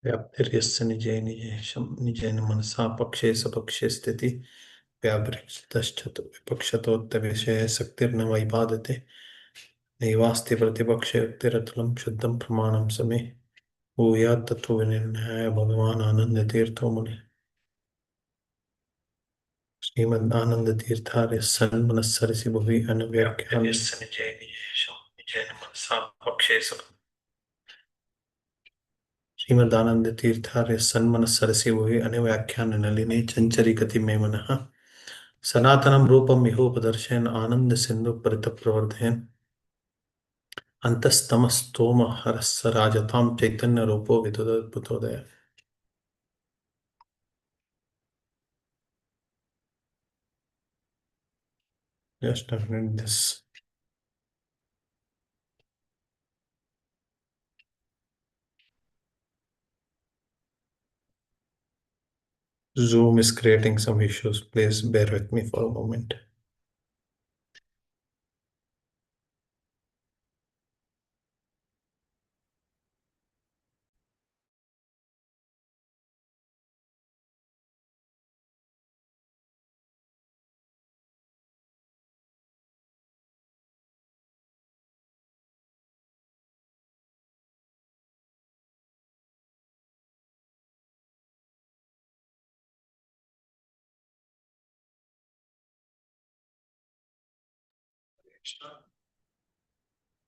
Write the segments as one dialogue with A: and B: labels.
A: व्याप्तिर्यस्य निजे निजेशं निजेन मनसा पक्षे सपक्षे स्थिति व्यापृतश्चतु विपक्षतोत्तविषये शक्तिर्न वैबाधते नैवास्ति प्रतिपक्षयोक्तिरतुलं शुद्धं प्रमाणं समे भूयात् तत्त्वविनिर्णयाय भगवान् आनन्दतीर्थो मुनिः श्रीमदानन्दतीर्थार्य सन्मनस्सरसि भुवि अनव्याख्यानस्य निजे निजेशं निजेन मनसा पक्षे श्रीमदानंद तीर्थार्य सन्मनस्सरसि भुवि अनव्याख्यान नलिने चंचरी गति में मनः सनातनम रूपम इहोपदर्शयन् आनंद सिंधु परित प्रवर्धयन् अंतस्तमस्तोम हरस्स राजताम चैतन्य रूपो विदुदद्भुतोदय. Just a minute, this Zoom is creating some issues. Please bear with me for a moment.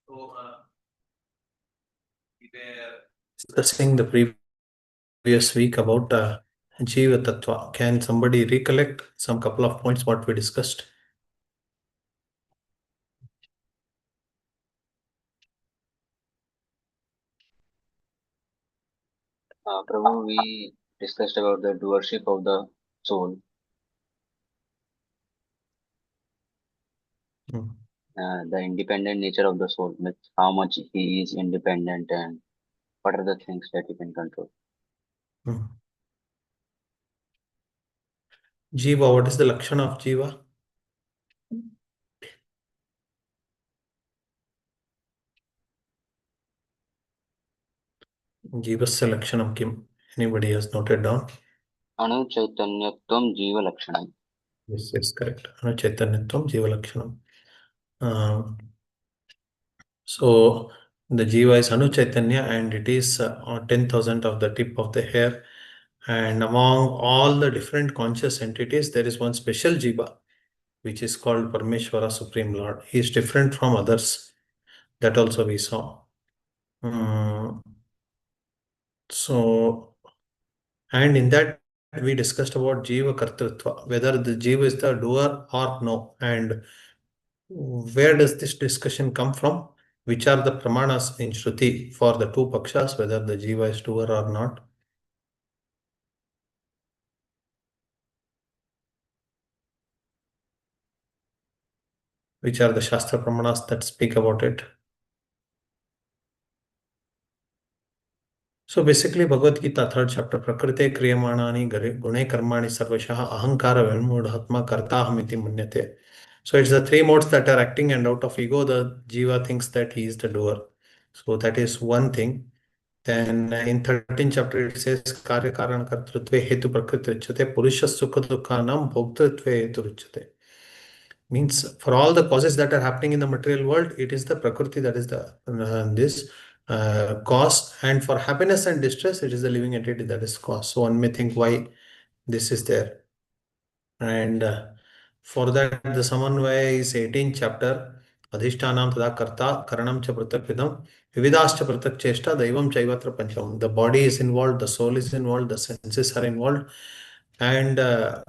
A: So, we were discussing the previous week about Jiva Tattva. Can somebody recollect some couple of points what we discussed?
B: Prabhu, we discussed about the doership of the soul, the independent nature of the soul, with how much he is independent and what are the things that he can control.
A: Jiva, what is the lakshana of Jiva? Jivasya lakshanam kim? Anybody has noted down?
B: Anu chaitanyatvam jiva lakshanam.
A: Yes, correct. Anu chaitanyatvam jiva lakshanam. So the Jiva is Anu Chaitanya and it is 10,000 of the tip of the hair. And among all the different conscious entities, there is one special Jiva, which is called Parmeshwara Supreme Lord. He is different from others. That also we saw. And in that we discussed about Jiva Kartritva, whether the Jiva is the doer or no. And where does this discussion come from? Which are the pramanas in Shruti for the two pakshas, whether the Jiva is doer or not? Which are the Shastra pramanas that speak about it? So basically, Bhagavad Gita, 3rd chapter, Prakrite Kriyamanani Gune Karmani Sarvashaha Ahankara Venmudhatma Kartahamiti Munyate. So it's the three modes that are acting, and out of ego, the Jiva thinks that he is the doer. So that is one thing. Then in 13th chapter, it says, Karya Karana Kartrutve Hetu Prakriti Ruchyate Purusha Sukha Dukhanam Bhoktatve Hetu Ruchyate. Means for all the causes that are happening in the material world, it is the Prakriti that is the cause, and for happiness and distress, it is the living entity that is cause. So one may think why this is there. And for that, the Samanvaya is 18th chapter. Adhishtanam tada karta karanam cha pratak vidam vividascha pratak cheshta daivam chaivatra pancham. The body is involved, the soul is involved, the senses are involved, and the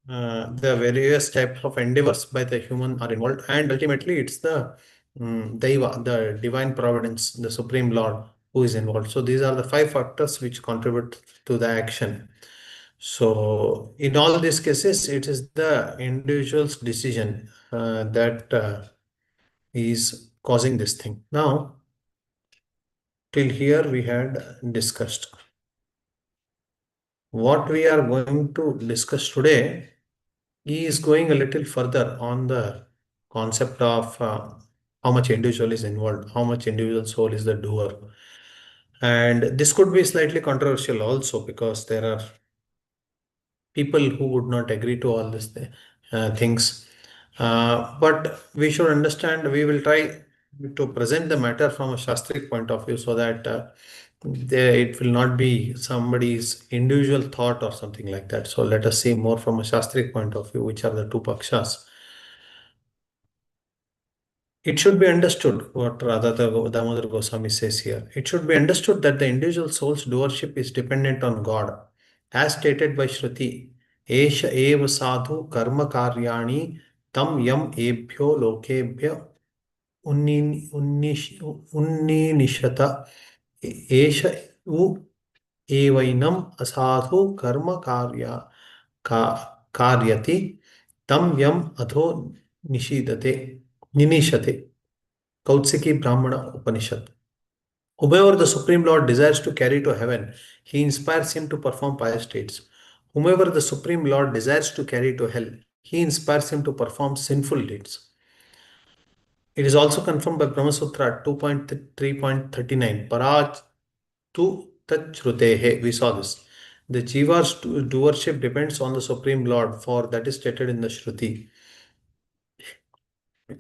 A: various types of endeavors by the human are involved, and ultimately it's the Daiva, the divine providence, the supreme Lord who is involved. So these are the 5 factors which contribute to the action. So in all these cases, it is the individual's decision that is causing this thing. Now, till here we had discussed. What we are going to discuss today is going a little further on the concept of how much individual is involved, how much individual soul is the doer. And this could be slightly controversial also, because there are people who would not agree to all these things. But we should understand, we will try to present the matter from a Shastric point of view, so that it will not be somebody's individual thought or something like that. So let us see more from a Shastric point of view, which are the two pakshas. It should be understood what Radha Damodar Goswami says here. It should be understood that the individual soul's doership is dependent on God. As stated by Shruti, Esha eva sadhu karma karyani tam yam ebhyo lokebhya unninishata. Esha u evainam asadhu karma karyati tam yam adho ninishate. Kautsiki Brahmana Upanishad. Whomever the Supreme Lord desires to carry to heaven, he inspires him to perform pious deeds. Whomever the Supreme Lord desires to carry to hell, he inspires him to perform sinful deeds. It is also confirmed by Brahma Sutra 2.3.39. Paraj tu tachrutehe. We saw this. The jiva's doership depends on the Supreme Lord, for that is stated in the Shruti.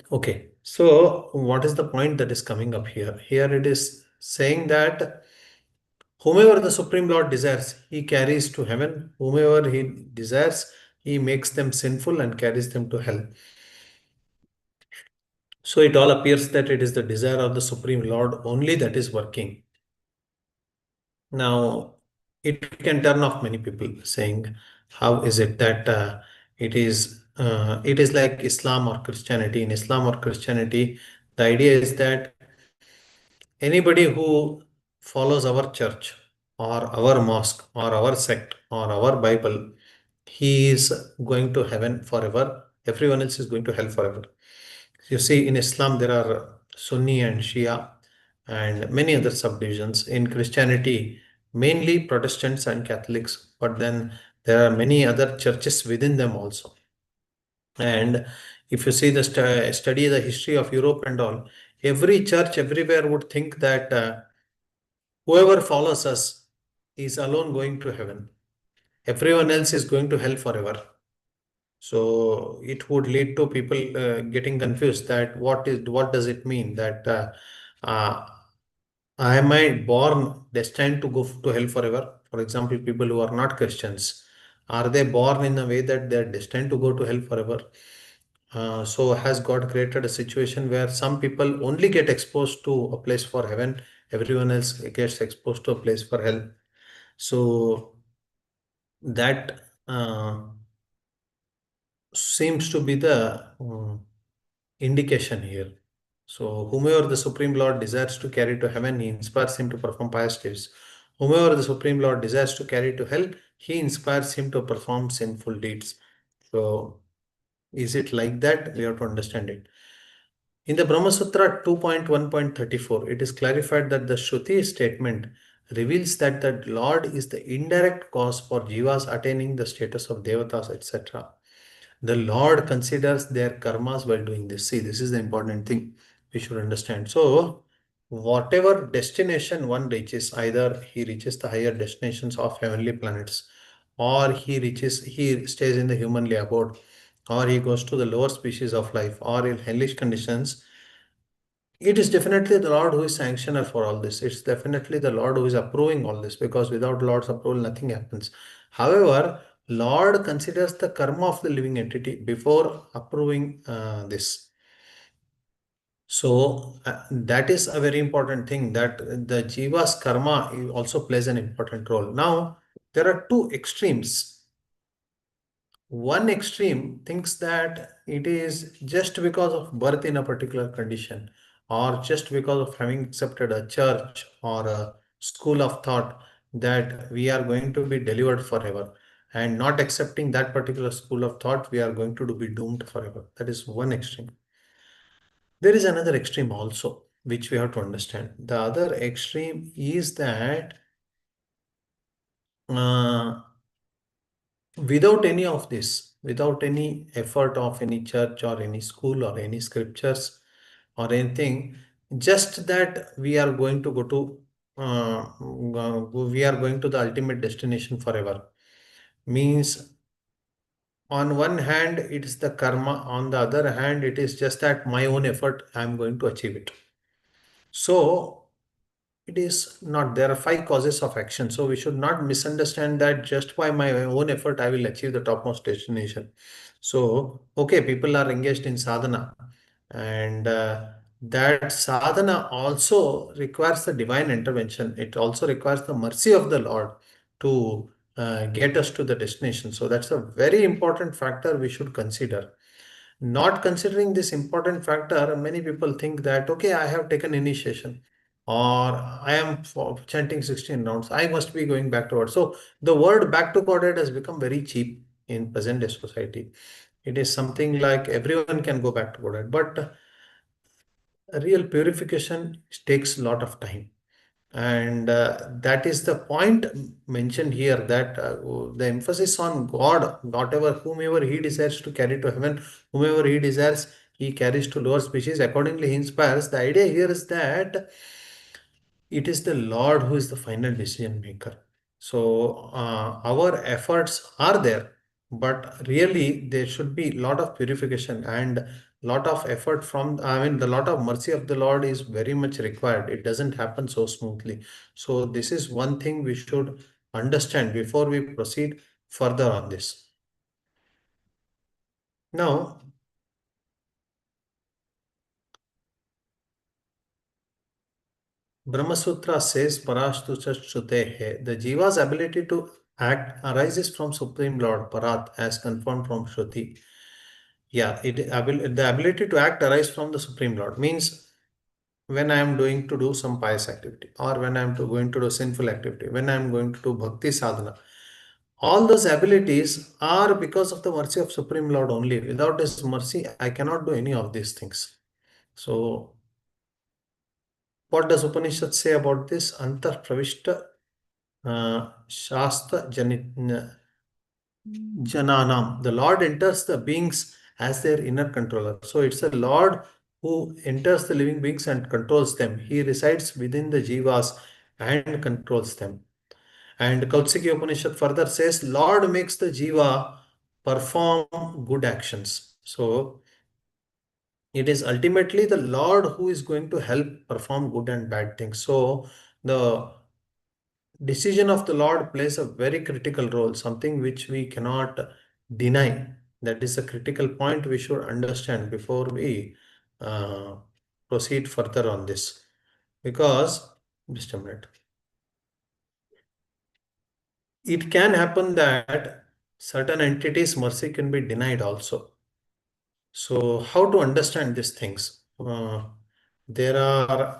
A: Okay, so what is the point that is coming up here? Here it is saying that whomever the Supreme Lord desires, he carries to heaven. Whomever he desires, he makes them sinful and carries them to hell. So it all appears that it is the desire of the Supreme Lord only that is working. Now, it can turn off many people, saying, how is it that it is like Islam or Christianity? In Islam or Christianity, the idea is that anybody who follows our church or our mosque or our sect or our Bible, he is going to heaven forever. Everyone else is going to hell forever. You see, in Islam, there are Sunni and Shia and many other subdivisions. In Christianity, mainly Protestants and Catholics, but then there are many other churches within them also. And if you see the study the history of Europe and all, every church everywhere would think that whoever follows us is alone going to heaven. Everyone else is going to hell forever. So it would lead to people getting confused that what does it mean that uh, am I born destined to go to hell forever? For example, people who are not Christians, are they born in a way that they are destined to go to hell forever? So has God created a situation where some people only get exposed to a place for heaven, everyone else gets exposed to a place for hell? So that seems to be the indication here. So, whomever the Supreme Lord desires to carry to heaven, he inspires him to perform pious deeds. Whomever the Supreme Lord desires to carry to hell, he inspires him to perform sinful deeds. So, is it like that? We have to understand it. In the Brahma Sutra 2.1.34, it is clarified that the Shruti statement reveals that the Lord is the indirect cause for jivas attaining the status of devatas, etc. The Lord considers their karmas while doing this. See, this is the important thing we should understand. So, whatever destination one reaches, either he reaches the higher destinations of heavenly planets, or he stays in the humanly abode, or he goes to the lower species of life, or in hellish conditions, it is definitely the Lord who is sanctioner for all this. It's definitely the Lord who is approving all this, because without Lord's approval, nothing happens. However, Lord considers the karma of the living entity before approving this. So that is a very important thing, that the jiva's karma also plays an important role. Now, there are two extremes. One extreme thinks that it is just because of birth in a particular condition, or just because of having accepted a church or a school of thought, that we are going to be delivered forever, and not accepting that particular school of thought, we are going to be doomed forever. That is one extreme. There is another extreme also, which we have to understand. The other extreme is that uh, without any of this, without any effort of any church or any school or any scriptures or anything, just that we are going to go to we are going to the ultimate destination forever. Means on one hand, it is the karma, on the other hand, it is just that my own effort, I am going to achieve it. So it is not, there are five causes of action. So we should not misunderstand that just by my own effort, I will achieve the topmost destination. So, okay, people are engaged in sadhana, and that sadhana also requires the divine intervention. It also requires the mercy of the Lord to get us to the destination. So that's a very important factor we should consider. Not considering this important factor, many people think that, okay, I have taken initiation or I am chanting 16 rounds, I must be going back to God. So the word back to Godhead has become very cheap in present day society. It is something like everyone can go back to Godhead, but real purification takes a lot of time. And that is the point mentioned here, that the emphasis on God, whatever, whomever he desires to carry to heaven, whomever he desires, he carries to lower species. Accordingly, he inspires. The idea here is that it is the Lord who is the final decision maker. So our efforts are there, but really there should be a lot of purification and lot of effort from, I mean, the lot of mercy of the Lord is very much required. It doesn't happen so smoothly. So this is one thing we should understand before we proceed further on this. Now, Brahma Sutra says, Parastu Shrutehe, the Jiva's ability to act arises from Supreme Lord Parat as confirmed from Shruti. Yeah, the ability to act arises from the Supreme Lord. Means when I am doing to do some pious activity, or when I am going to do sinful activity, when I am going to do bhakti sadhana, all those abilities are because of the mercy of Supreme Lord only. Without His mercy, I cannot do any of these things. So what does Upanishad say about this? Antar pravishta Shastra Jananam. The Lord enters the beings as their inner controller. So it's a Lord who enters the living beings and controls them. He resides within the jivas and controls them. And Kautsiki Upanishad further says, Lord makes the jiva perform good actions. So it is ultimately the Lord who is going to help perform good and bad things. So the decision of the Lord plays a very critical role, something which we cannot deny. That is a critical point we should understand before we uh, proceed further on this. Because, just a minute, it can happen that certain entities' mercy can be denied also. So, how to understand these things? There are,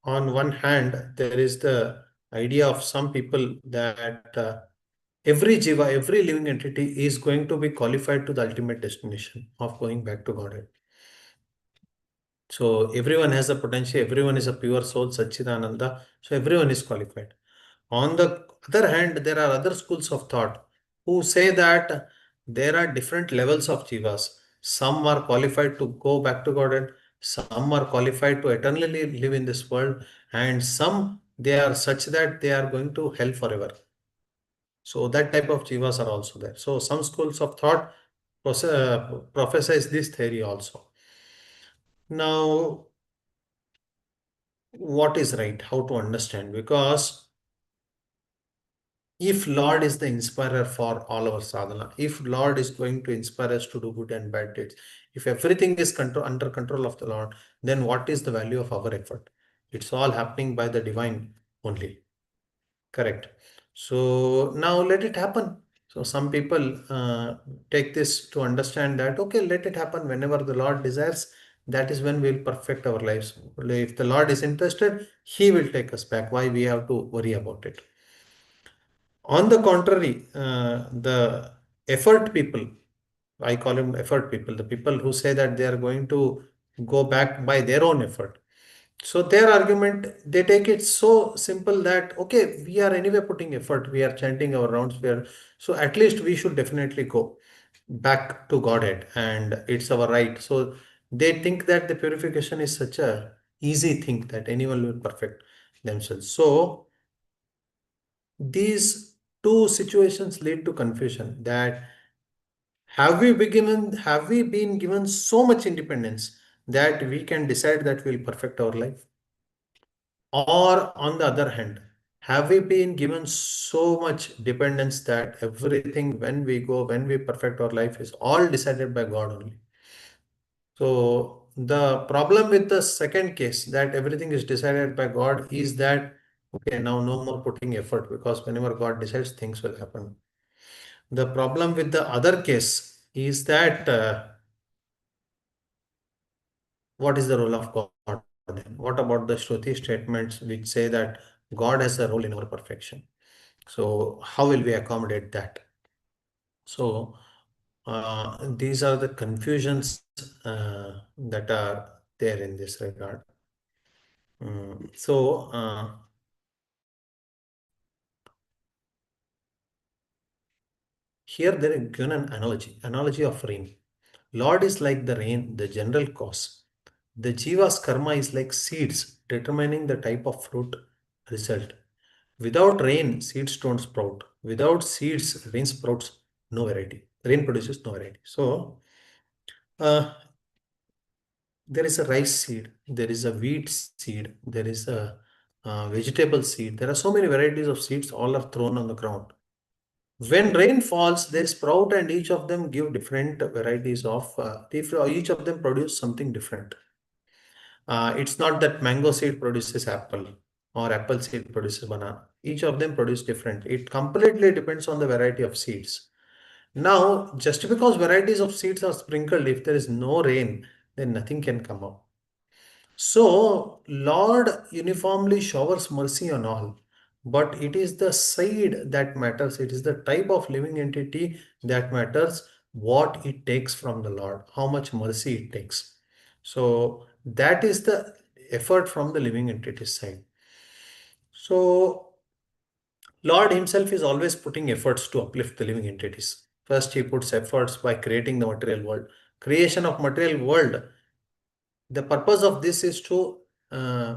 A: on one hand, there is the idea of some people that every jiva, every living entity is going to be qualified to the ultimate destination of going back to Godhead. So everyone has a potential, everyone is a pure soul, Satchidananda. So everyone is qualified. On the other hand, there are other schools of thought who say that there are different levels of jivas. Some are qualified to go back to Godhead, some are qualified to eternally live in this world, and some they are such that they are going to hell forever. So that type of jivas are also there. So some schools of thought prophesize this theory also. Now, what is right? How to understand? Because if Lord is the inspirer for all our sadhana, if Lord is going to inspire us to do good and bad deeds, if everything is under control of the Lord, then what is the value of our effort? It's all happening by the divine only. Correct. So now let it happen. So some people take this to understand that, okay, let it happen whenever the Lord desires. That is when we'll perfect our lives. If the Lord is interested, He will take us back. Why we have to worry about it? On the contrary, the effort people, I call them effort people, the people who say that they are going to go back by their own effort. So their argument, they take it so simple that, okay, we are anyway putting effort, we are chanting our rounds, so at least we should definitely go back to Godhead and it's our right. So they think that the purification is such a easy thing that anyone will perfect. themselves. So these two situations lead to confusion, that have we been given so much independence that we can decide that we'll perfect our life? Or on the other hand, have we been given so much dependence that everything, when we go, when we perfect our life, is all decided by God only? So the problem with the second case, that everything is decided by God, is that okay, now no more putting effort, because whenever God decides, things will happen. The problem with the other case is that what is the role of God then? What about the Shruti statements which say that God has a role in our perfection? So how will we accommodate that? So these are the confusions that are there in this regard. Here there is given an analogy of rain. Lord is like the rain, the general cause. The jiva's karma is like seeds, determining the type of fruit result. Without rain, seeds don't sprout. Without seeds, rain sprouts no variety. Rain produces no variety. So uh, there is a rice seed, there is a wheat seed, there is a vegetable seed. There are so many varieties of seeds, all are thrown on the ground. When rain falls, they sprout, and each of them give different varieties of, each of them produce something different. It's not that mango seed produces apple or apple seed produces banana. Each of them produce different. It completely depends on the variety of seeds. Now, just because varieties of seeds are sprinkled, if there is no rain, then nothing can come up. So, Lord uniformly showers mercy on all, but it is the seed that matters. It is the type of living entity that matters, what it takes from the Lord, how much mercy it takes. So, that is the effort from the living entity side. So, Lord Himself is always putting efforts to uplift the living entities. First, He puts efforts by creating the material world. Creation of material world, the purpose of this is to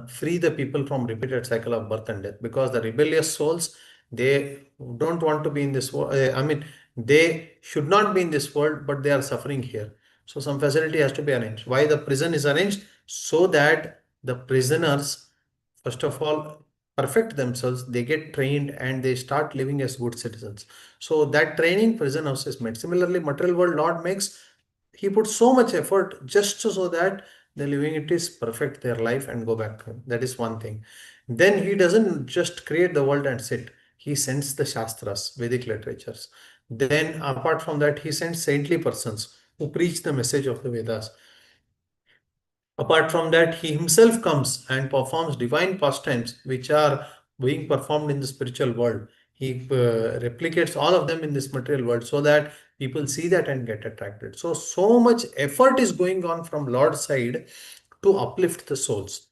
A: free the people from repeated cycle of birth and death, because the rebellious souls, they don't want to be in this world. I mean, they should not be in this world, but they are suffering here. So some facility has to be arranged. Why the prison is arranged? So that the prisoners, first of all, perfect themselves, they get trained, and they start living as good citizens. So that training, prison house is made. Similarly, material world Lord makes, He puts so much effort just so that the living entities perfect their life and go back to Him. That is one thing. Then He doesn't just create the world and sit. He sends the Shastras, Vedic literatures. Then apart from that, He sends saintly persons who preach the message of the Vedas. Apart from that, He Himself comes and performs divine pastimes which are being performed in the spiritual world. He replicates all of them in this material world, so that people see that and get attracted. So, so much effort is going on from Lord's side to uplift the souls.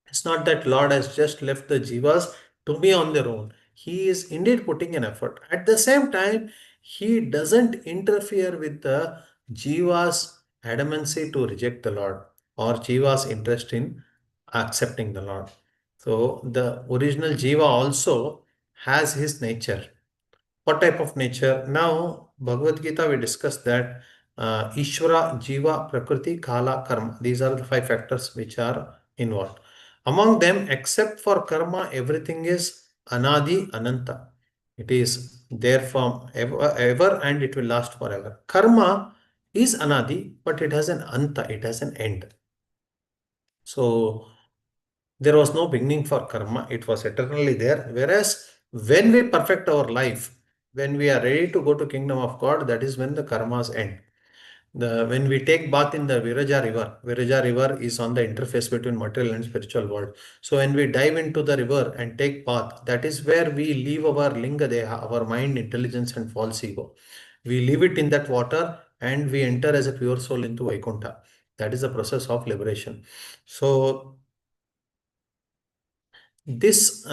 A: It's not that Lord has just left the jivas to be on their own. He is indeed putting an effort. At the same time, He doesn't interfere with the jiva's adamancy to reject the Lord, or jiva's interest in accepting the Lord. So the original jiva also has his nature. What type of nature? Now, Bhagavad Gita, we discussed that Ishvara, Jiva, Prakriti, Kala, Karma. These are the five factors which are involved. Among them, except for karma, everything is Anadi, Ananta. It is there from ever, and it will last forever. Karma is Anadi, but it has an Anta, it has an end. So, there was no beginning for karma, it was eternally there. Whereas when we perfect our life, when we are ready to go to kingdom of God, that is when the karmas end. When we take bath in the Viraja river is on the interface between material and spiritual world. So when we dive into the river and take bath, that is where we leave our linga deha, our mind, intelligence and false ego. We leave it in that water, and we enter as a pure soul into Vaikuntha. That is the process of liberation. So this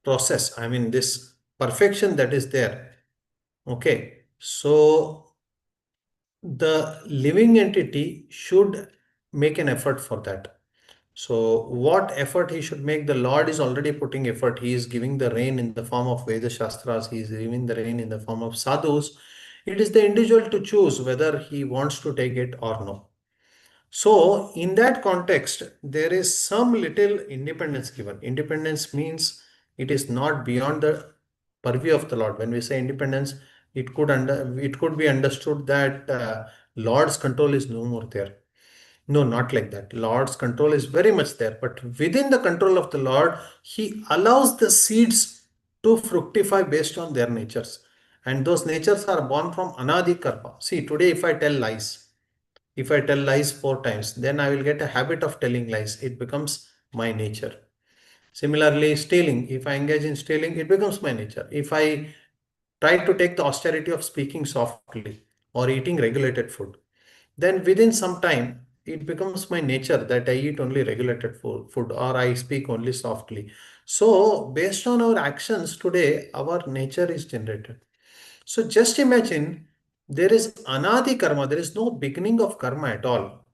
A: process, I mean, this perfection that is there. Okay. So the living entity should make an effort for that. So what effort he should make? The Lord is already putting effort. He is giving the rain in the form of Veda Shastras. He is giving the rain in the form of sadhus. It is the individual to choose whether he wants to take it or no. So in that context, there is some little independence given. Independence means it is not beyond the purview of the Lord. When we say independence, it could be understood that Lord's control is no more there. No, not like that. Lord's control is very much there, but within the control of the Lord, He allows the seeds to fructify based on their natures. And those natures are born from Anadi Karma. See, today if I tell lies 4 times, then I will get a habit of telling lies. It becomes my nature. Similarly, stealing, if I engage in stealing, it becomes my nature. If I try to take the austerity of speaking softly or eating regulated food, then within some time it becomes my nature that I eat only regulated food or I speak only softly. So based on our actions today, our nature is generated. So just imagine there is anadi karma, there is no beginning of karma at all.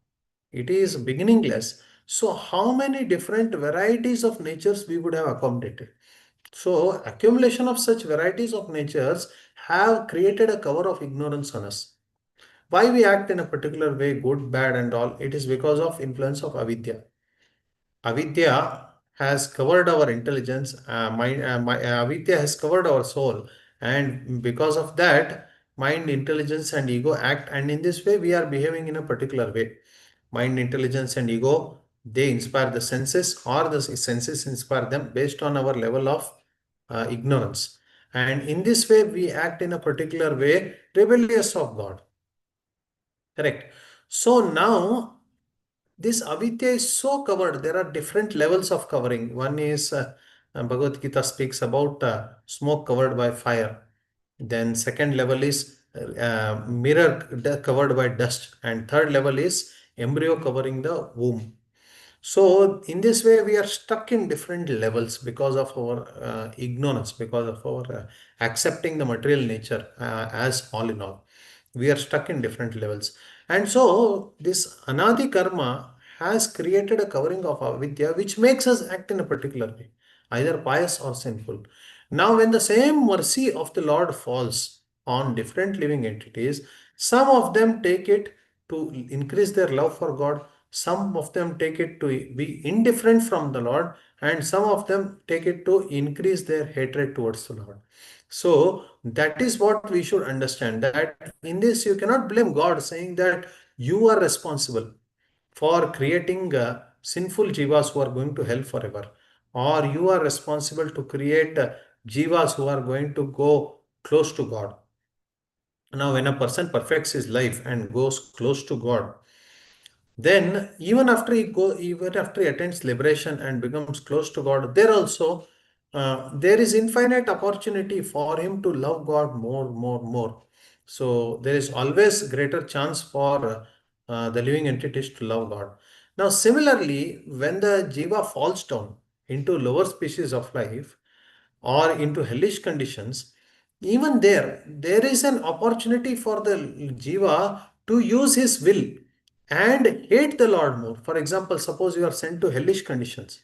A: It is beginningless. So how many different varieties of natures we would have accommodated? So accumulation of such varieties of natures have created a cover of ignorance on us. Why we act in a particular way, good, bad, and all, it is because of influence of avidya. Avidya has covered our intelligence, avidya has covered our soul, and because of that, mind, intelligence, and ego act, and in this way, we are behaving in a particular way. Mind, intelligence, and ego, they inspire the senses, or the senses inspire them based on our level of ignorance. And in this way, we act in a particular way, rebellious of God. Correct. So now this avidya is so covered. There are different levels of covering. One is Bhagavad Gita speaks about smoke covered by fire. Then second level is mirror covered by dust, and third level is embryo covering the womb. So in this way, we are stuck in different levels because of our ignorance, because of our accepting the material nature as all in all. We are stuck in different levels. And so this anadi karma has created a covering of avidya, which makes us act in a particular way, either pious or sinful. Now, when the same mercy of the Lord falls on different living entities, some of them take it to increase their love for God, some of them take it to be indifferent from the Lord, and some of them take it to increase their hatred towards the Lord. So that is what we should understand, that in this you cannot blame God saying that you are responsible for creating sinful jivas who are going to hell forever, or you are responsible to create jivas who are going to go close to God. Now, when a person perfects his life and goes close to God, then even after he attains liberation and becomes close to God, there also there is infinite opportunity for him to love God more. So there is always greater chance for the living entities to love God. Now similarly, when the jiva falls down into lower species of life or into hellish conditions, even there is an opportunity for the jiva to use his will and hate the Lord more. For example, suppose you are sent to hellish conditions.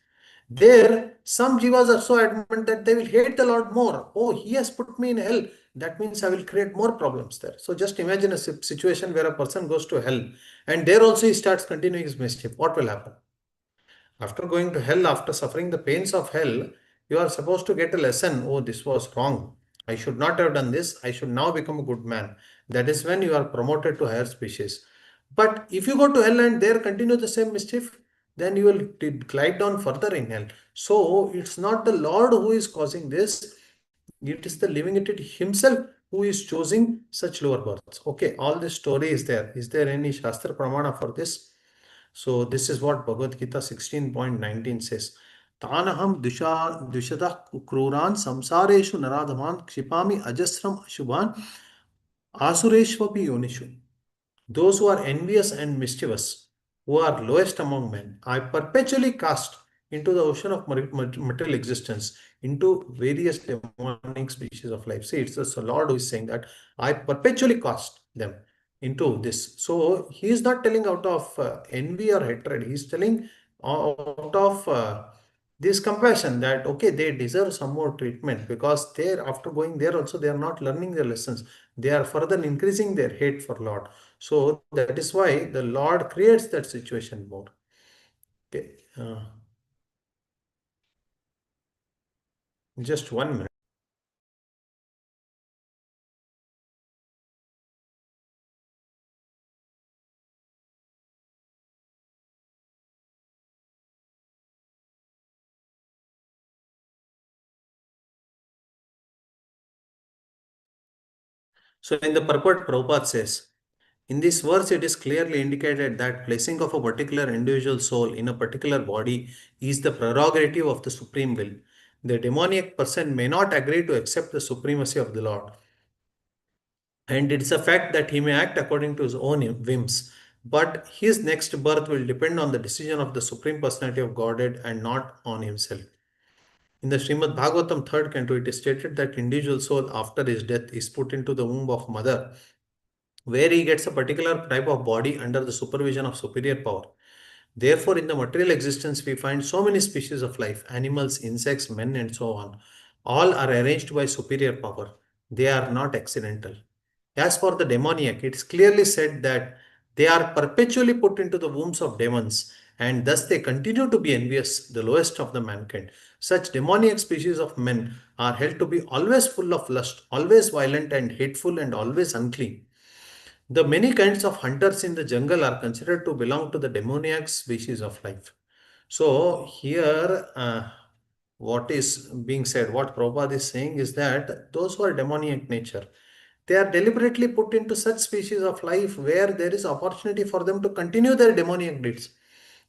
A: There, some jivas are so adamant that they will hate the Lord more. Oh, he has put me in hell. That means I will create more problems there. So just imagine a situation where a person goes to hell and there also he starts continuing his mischief. What will happen? After going to hell, after suffering the pains of hell, you are supposed to get a lesson. Oh, this was wrong. I should not have done this. I should now become a good man. That is when you are promoted to higher species. But if you go to hell and there continue the same mischief, then you will glide down further in hell. So it's not the Lord who is causing this. It is the living entity himself who is choosing such lower births. Okay, all this story is there. Is there any Shastra Pramana for this? So this is what Bhagavad Gita 16.19 says. Tanaham dushada kruran samsareshu naradhaman kshipami ajasram ashubhan asureshvapi yonishu. Those who are envious and mischievous, who are lowest among men, I perpetually cast into the ocean of material existence, into various demonic species of life. See, it's the Lord who is saying that I perpetually cast them into this. So he is not telling out of envy or hatred. He is telling out of this compassion that okay, they deserve some more treatment, because they're after going there also they are not learning their lessons. They are further increasing their hate for Lord. So that is why the Lord creates that situation more. Okay. Just 1 minute. So in the purport, Prabhupada says, in this verse, it is clearly indicated that placing of a particular individual soul in a particular body is the prerogative of the supreme will. The demoniac person may not agree to accept the supremacy of the Lord, and it's a fact that he may act according to his own whims. But his next birth will depend on the decision of the Supreme Personality of Godhead and not on himself. In the Srimad Bhagavatam third canto, it is stated that individual soul after his death is put into the womb of mother, where he gets a particular type of body under the supervision of superior power. Therefore, in the material existence, we find so many species of life, animals, insects, men, and so on. All are arranged by superior power. They are not accidental. As for the demoniac, it is clearly said that they are perpetually put into the wombs of demons, and thus they continue to be envious, the lowest of the mankind. Such demoniac species of men are held to be always full of lust, always violent and hateful, and always unclean. The many kinds of hunters in the jungle are considered to belong to the demoniac species of life. So, here, what is being said, what Prabhupada is saying is that those who are demoniac nature, they are deliberately put into such species of life where there is opportunity for them to continue their demoniac deeds.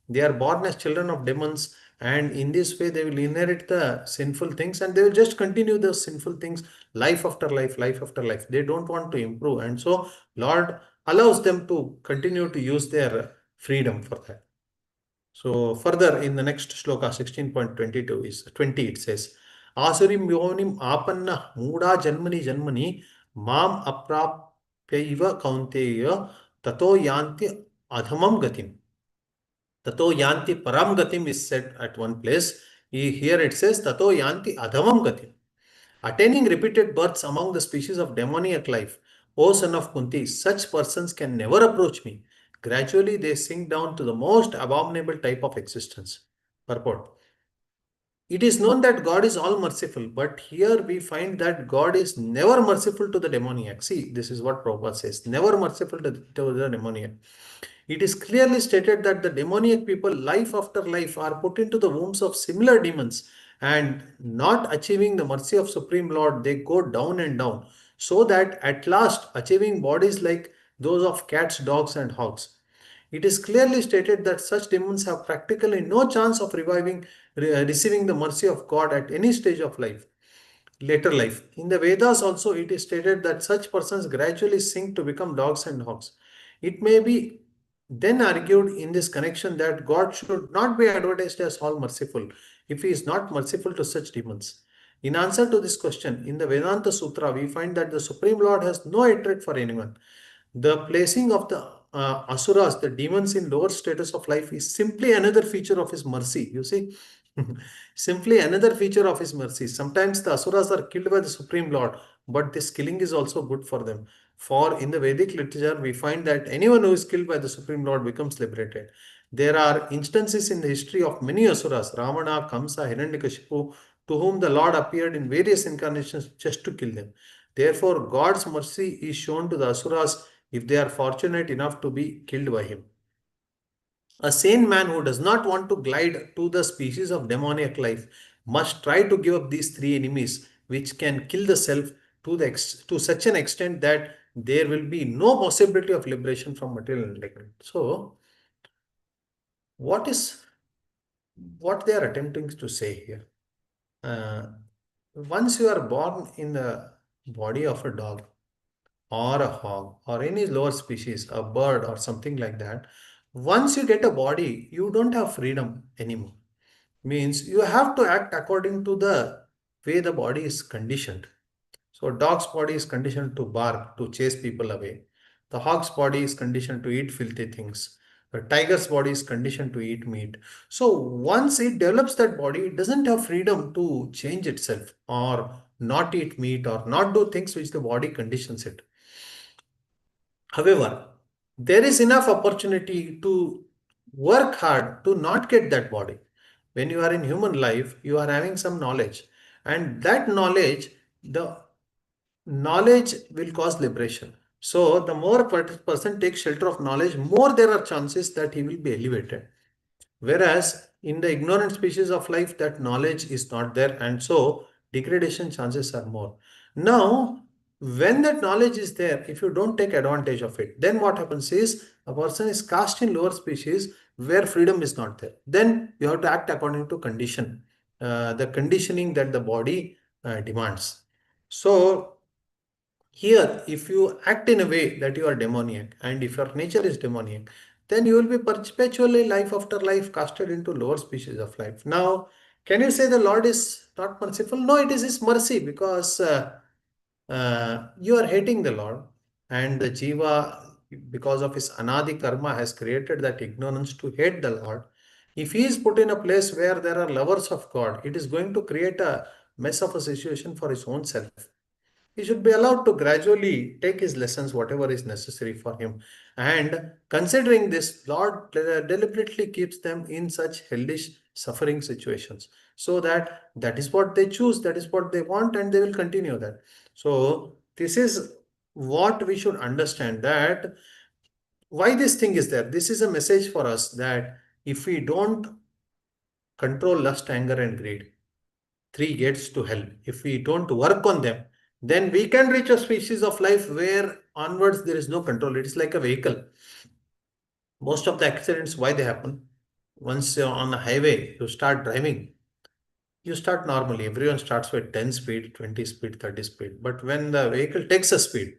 A: They are born as children of demons, and in this way, they will inherit the sinful things and they will just continue those sinful things life after life, life after life. They don't want to improve, and so Lord allows them to continue to use their freedom for that. So further in the next shloka 16.22 is 20, it says, Asurim yonim apanna muda janmani janmani mam aprapyaiva kaunteya tato yanti adhamam gatim. Tato yanti param gatim is said at one place. Here it says tato yanti adhamam gatim. Attaining repeated births among the species of demoniac life, O son of Kunti, such persons can never approach me. Gradually, they sink down to the most abominable type of existence. Purport. It is known that God is all merciful, but here we find that God is never merciful to the demoniac. See, this is what Prabhupada says, never merciful to the demoniac. It is clearly stated that the demoniac people, life after life, are put into the wombs of similar demons, and not achieving the mercy of Supreme Lord, they go down and down, so that at last achieving bodies like those of cats, dogs, and hogs. It is clearly stated that such demons have practically no chance of receiving the mercy of God at any stage of life, later life. In the Vedas also it is stated that such persons gradually sink to become dogs and hogs. It may be then argued in this connection that God should not be advertised as all merciful if he is not merciful to such demons. In answer to this question, in the Vedanta Sutra, we find that the Supreme Lord has no hatred for anyone. The placing of the asuras, the demons in lower status of life, is simply another feature of his mercy. You see, simply another feature of his mercy. Sometimes the asuras are killed by the Supreme Lord, but this killing is also good for them. For in the Vedic literature, we find that anyone who is killed by the Supreme Lord becomes liberated. There are instances in the history of many asuras, Ravana, Kamsa, Hiranyakashipu, to whom the Lord appeared in various incarnations just to kill them. Therefore, God's mercy is shown to the asuras if they are fortunate enough to be killed by him. A sane man who does not want to glide to the species of demoniac life must try to give up these three enemies, which can kill the self to such an extent that there will be no possibility of liberation from material enlightenment. So, what is what they are attempting to say here? Uh, Once you are born in the body of a dog, or a hog or any lower species, a bird or something like that, once you get a body, you don't have freedom anymore. Means you have to act according to the way the body is conditioned. So dog's body is conditioned to bark, to chase people away. The hog's body is conditioned to eat filthy things. A tiger's body is conditioned to eat meat. So once it develops that body, it doesn't have freedom to change itself or not eat meat or not do things which the body conditions it. However, there is enough opportunity to work hard to not get that body. When you are in human life, you are having some knowledge, and that knowledge, the knowledge will cause liberation. So the more person takes shelter of knowledge, more there are chances that he will be elevated. Whereas in the ignorant species of life, that knowledge is not there, and so degradation chances are more. Now, when that knowledge is there, if you don't take advantage of it, then what happens is a person is cast in lower species where freedom is not there. Then you have to act according to condition, the conditioning that the body demands. So here, if you act in a way that you are demoniac, and if your nature is demoniac, then you will be perpetually life after life casted into lower species of life. Now, can you say the Lord is not merciful? No, it is His mercy, because you are hating the Lord, and the jiva, because of his anadi karma, has created that ignorance to hate the Lord. If he is put in a place where there are lovers of God, it is going to create a mess of a situation for his own self. He should be allowed to gradually take his lessons, whatever is necessary for him. And considering this, Lord deliberately keeps them in such hellish suffering situations, so that that is what they choose, that is what they want, and they will continue that. So this is what we should understand, that why this thing is there. This is a message for us that if we don't control lust, anger, and greed, three gates to hell, if we don't work on them, then we can reach a species of life where onwards there is no control. It is like a vehicle. Most of the accidents, why they happen? Once you're on a highway, you start driving, you start normally. Everyone starts with 10 speed, 20 speed, 30 speed. But when the vehicle takes a speed,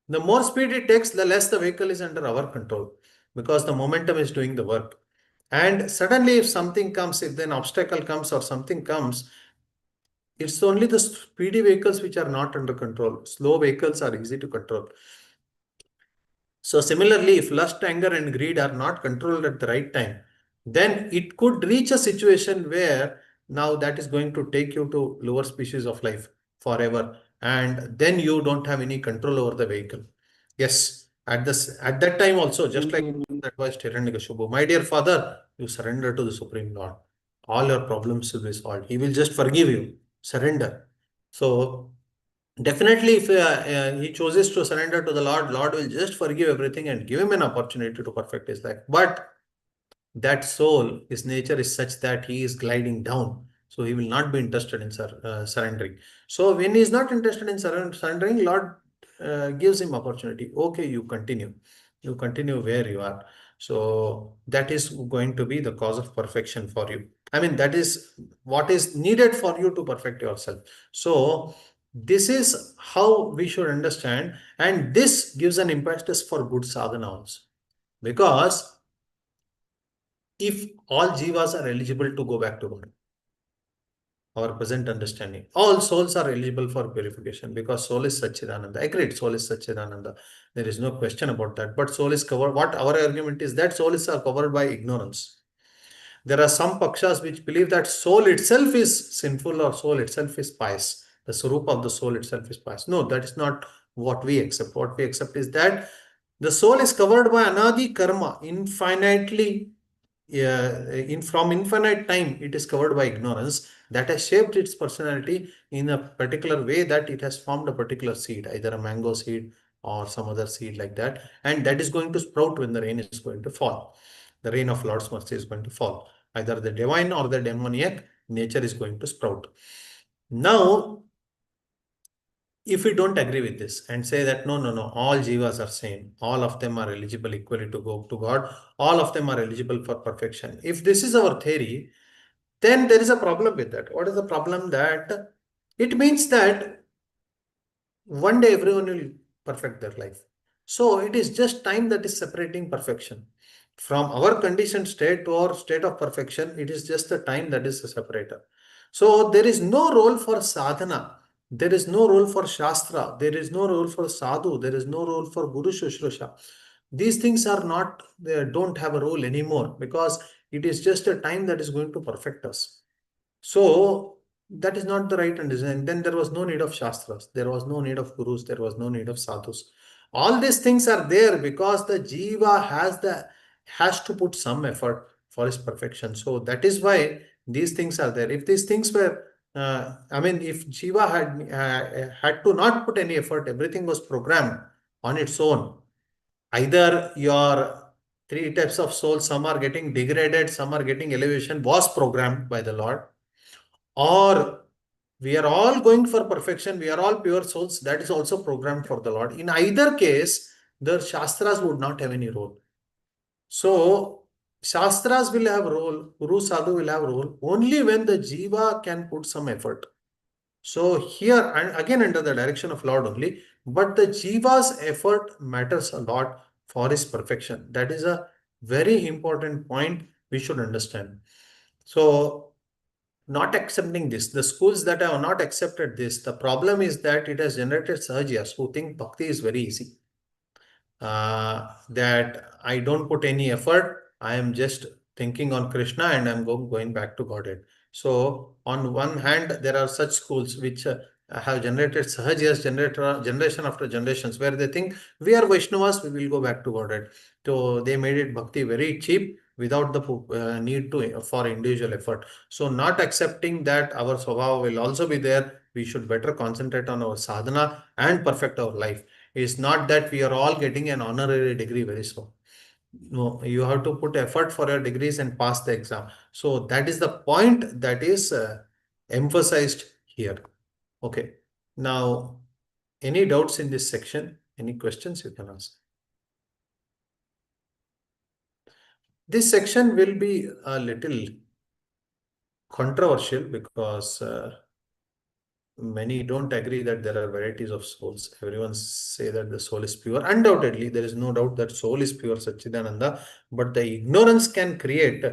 A: the more speed it takes, the less the vehicle is under our control, because the momentum is doing the work. And suddenly, if something comes, if an obstacle comes or something comes, it's only the speedy vehicles which are not under control. Slow vehicles are easy to control. So similarly, if lust, anger, and greed are not controlled at the right time, then it could reach a situation where now that is going to take you to lower species of life forever, and then you don't have any control over the vehicle. Yes, at that time also, just like that was Hiranyakashipu, my dear father, you surrender to the Supreme Lord. All your problems will be solved. He will just forgive you. Surrender. So definitely, if he chooses to surrender to the Lord, Lord will just forgive everything and give him an opportunity to perfect his life. But that soul, his nature is such that he is gliding down. So he will not be interested in surrendering. So when he is not interested in surrendering, Lord gives him opportunity. Okay, you continue. You continue where you are. So that is going to be the cause of perfection for you. I mean, that is what is needed for you to perfect yourself. So this is how we should understand. And this gives an impetus for good sadhana also. Because if all jivas are eligible to go back to God, our present understanding, all souls are eligible for purification, because soul is Satchidananda. Agreed, soul is Satchidananda. There is no question about that. But soul is covered. What our argument is that souls are covered by ignorance. There are some pakshas which believe that soul itself is sinful or soul itself is pious. The swarupa of the soul itself is pious. No, that is not what we accept. What we accept is that the soul is covered by anadi karma, infinitely. From infinite time, it is covered by ignorance that has shaped its personality in a particular way, that it has formed a particular seed, either a mango seed or some other seed like that, and that is going to sprout when the rain is going to fall. The rain of Lord's mercy is going to fall. Either the divine or the demoniac nature is going to sprout. Now, if we don't agree with this and say that no, all jivas are same, all of them are eligible equally to go to God, all of them are eligible for perfection. If this is our theory, then there is a problem with that. What is the problem? That it means that one day everyone will perfect their life. So it is just time that is separating perfection. From our conditioned state to our state of perfection, it is just the time that is the separator. So there is no role for sadhana. There is no role for shastra. There is no role for sadhu. There is no role for guru shushrusha. these things are not, they don't have a role anymore, because it is just a time that is going to perfect us. So that is not the right understanding. Then there was no need of shastras, there was no need of gurus, there was no need of sadhus. All these things are there because the jiva has to put some effort for his perfection. So that is why these things are there. If these things were, if jiva had to not put any effort, everything was programmed on its own. Either your three types of souls, some are getting degraded, some are getting elevation, was programmed by the Lord, or we are all going for perfection, we are all pure souls, that is also programmed for the Lord. In either case, the Shastras would not have any role. So, Shastras will have role, Guru Sadhu will have role only when the Jiva can put some effort. So here, and again under the direction of Lord only, but the Jiva's effort matters a lot for his perfection. That is a very important point we should understand. So not accepting this, the schools that have not accepted this, the problem is that it has generated Sahajas who think bhakti is very easy. That I don't put any effort, I am just thinking on Krishna and I'm going back to Godhead. So on one hand, there are such schools which have generated Sahajas generation after generations, where they think we are Vaishnavas, we will go back to Godhead. So they made it bhakti very cheap without the need to for individual effort. So not accepting that our swabhava will also be there, we should better concentrate on our sadhana and perfect our life. It's not that we are all getting an honorary degree very soon. No, you have to put effort for your degrees and pass the exam. So that is the point that is emphasized here. Okay. Now, any doubts in this section? Any questions you can ask? This section will be a little controversial because many don't agree that there are varieties of souls. Everyone say that the soul is pure. Undoubtedly, there is no doubt that soul is pure Satchidananda, but the ignorance can create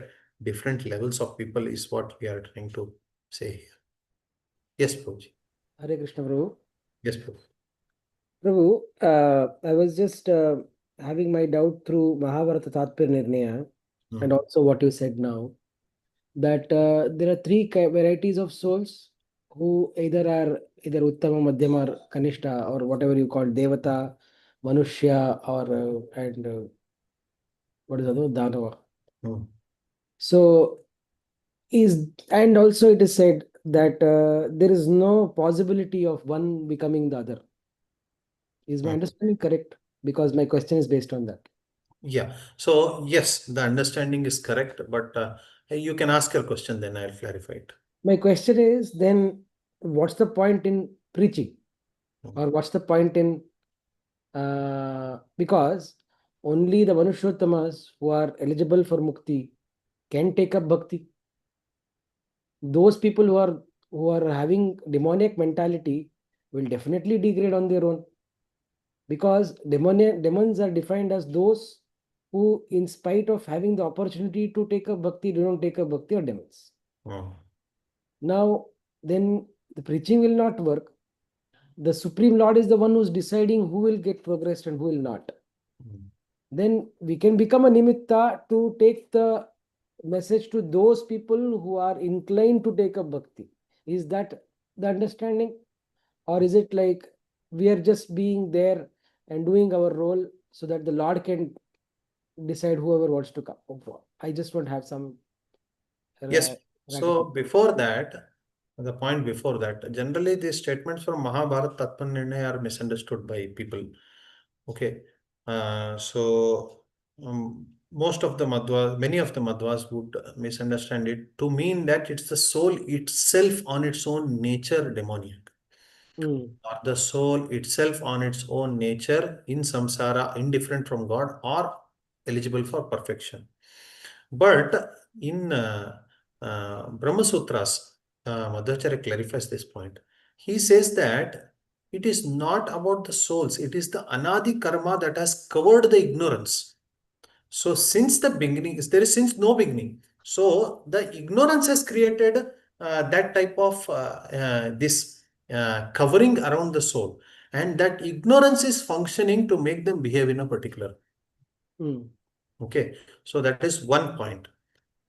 A: different levels of people is what we are trying to say here. Yes, Prabhuji.
C: Hare Krishna, Prabhu.
A: Yes, Prabhu.
C: Prabhu, I was just having my doubt through Mahabharata Tatpir Nirnaya and also what you said now, that there are three varieties of souls who either Uttama, Madhyama, or Kanishta, or whatever you call Devata, Manushya, or what is the other one? Danava. So and also it is said that there is no possibility of one becoming the other. Is my understanding correct? Because my question is based on that.
A: Yeah. So yes, the understanding is correct, but you can ask your question, then I'll clarify it.
C: My question is then, what's the point in preaching, or what's the point in because only the Manushyottamas who are eligible for mukti can take up bhakti. Those people who are having demoniac mentality will definitely degrade on their own, because demons are defined as those who, in spite of having the opportunity to take up bhakti, do not take up bhakti, or demons. Now, then the preaching will not work. The Supreme Lord is the one who's deciding who will get progressed and who will not. Then we can become a nimitta to take the message to those people who are inclined to take up bhakti. Is that the understanding? Or is it like we are just being there and doing our role so that the Lord can decide whoever wants to come? I just want to have some.
A: Yes. So before that, the point before that, generally these statements from Mahabharata Tatpan Nirnaya are misunderstood by people. Okay. Most of the Madhvas, many of the Madhvas would misunderstand it to mean that it's the soul itself on its own nature demoniac. Or the soul itself on its own nature in samsara, indifferent from God, or eligible for perfection. But in Brahma Sutras, Madhvacharya clarifies this point. He says that it is not about the souls, it is the anadi karma that has covered the ignorance. So since the beginning, there is since no beginning. So the ignorance has created that type of this covering around the soul. And that ignorance is functioning to make them behave in a particular.
C: Mm.
A: Okay, so that is one point.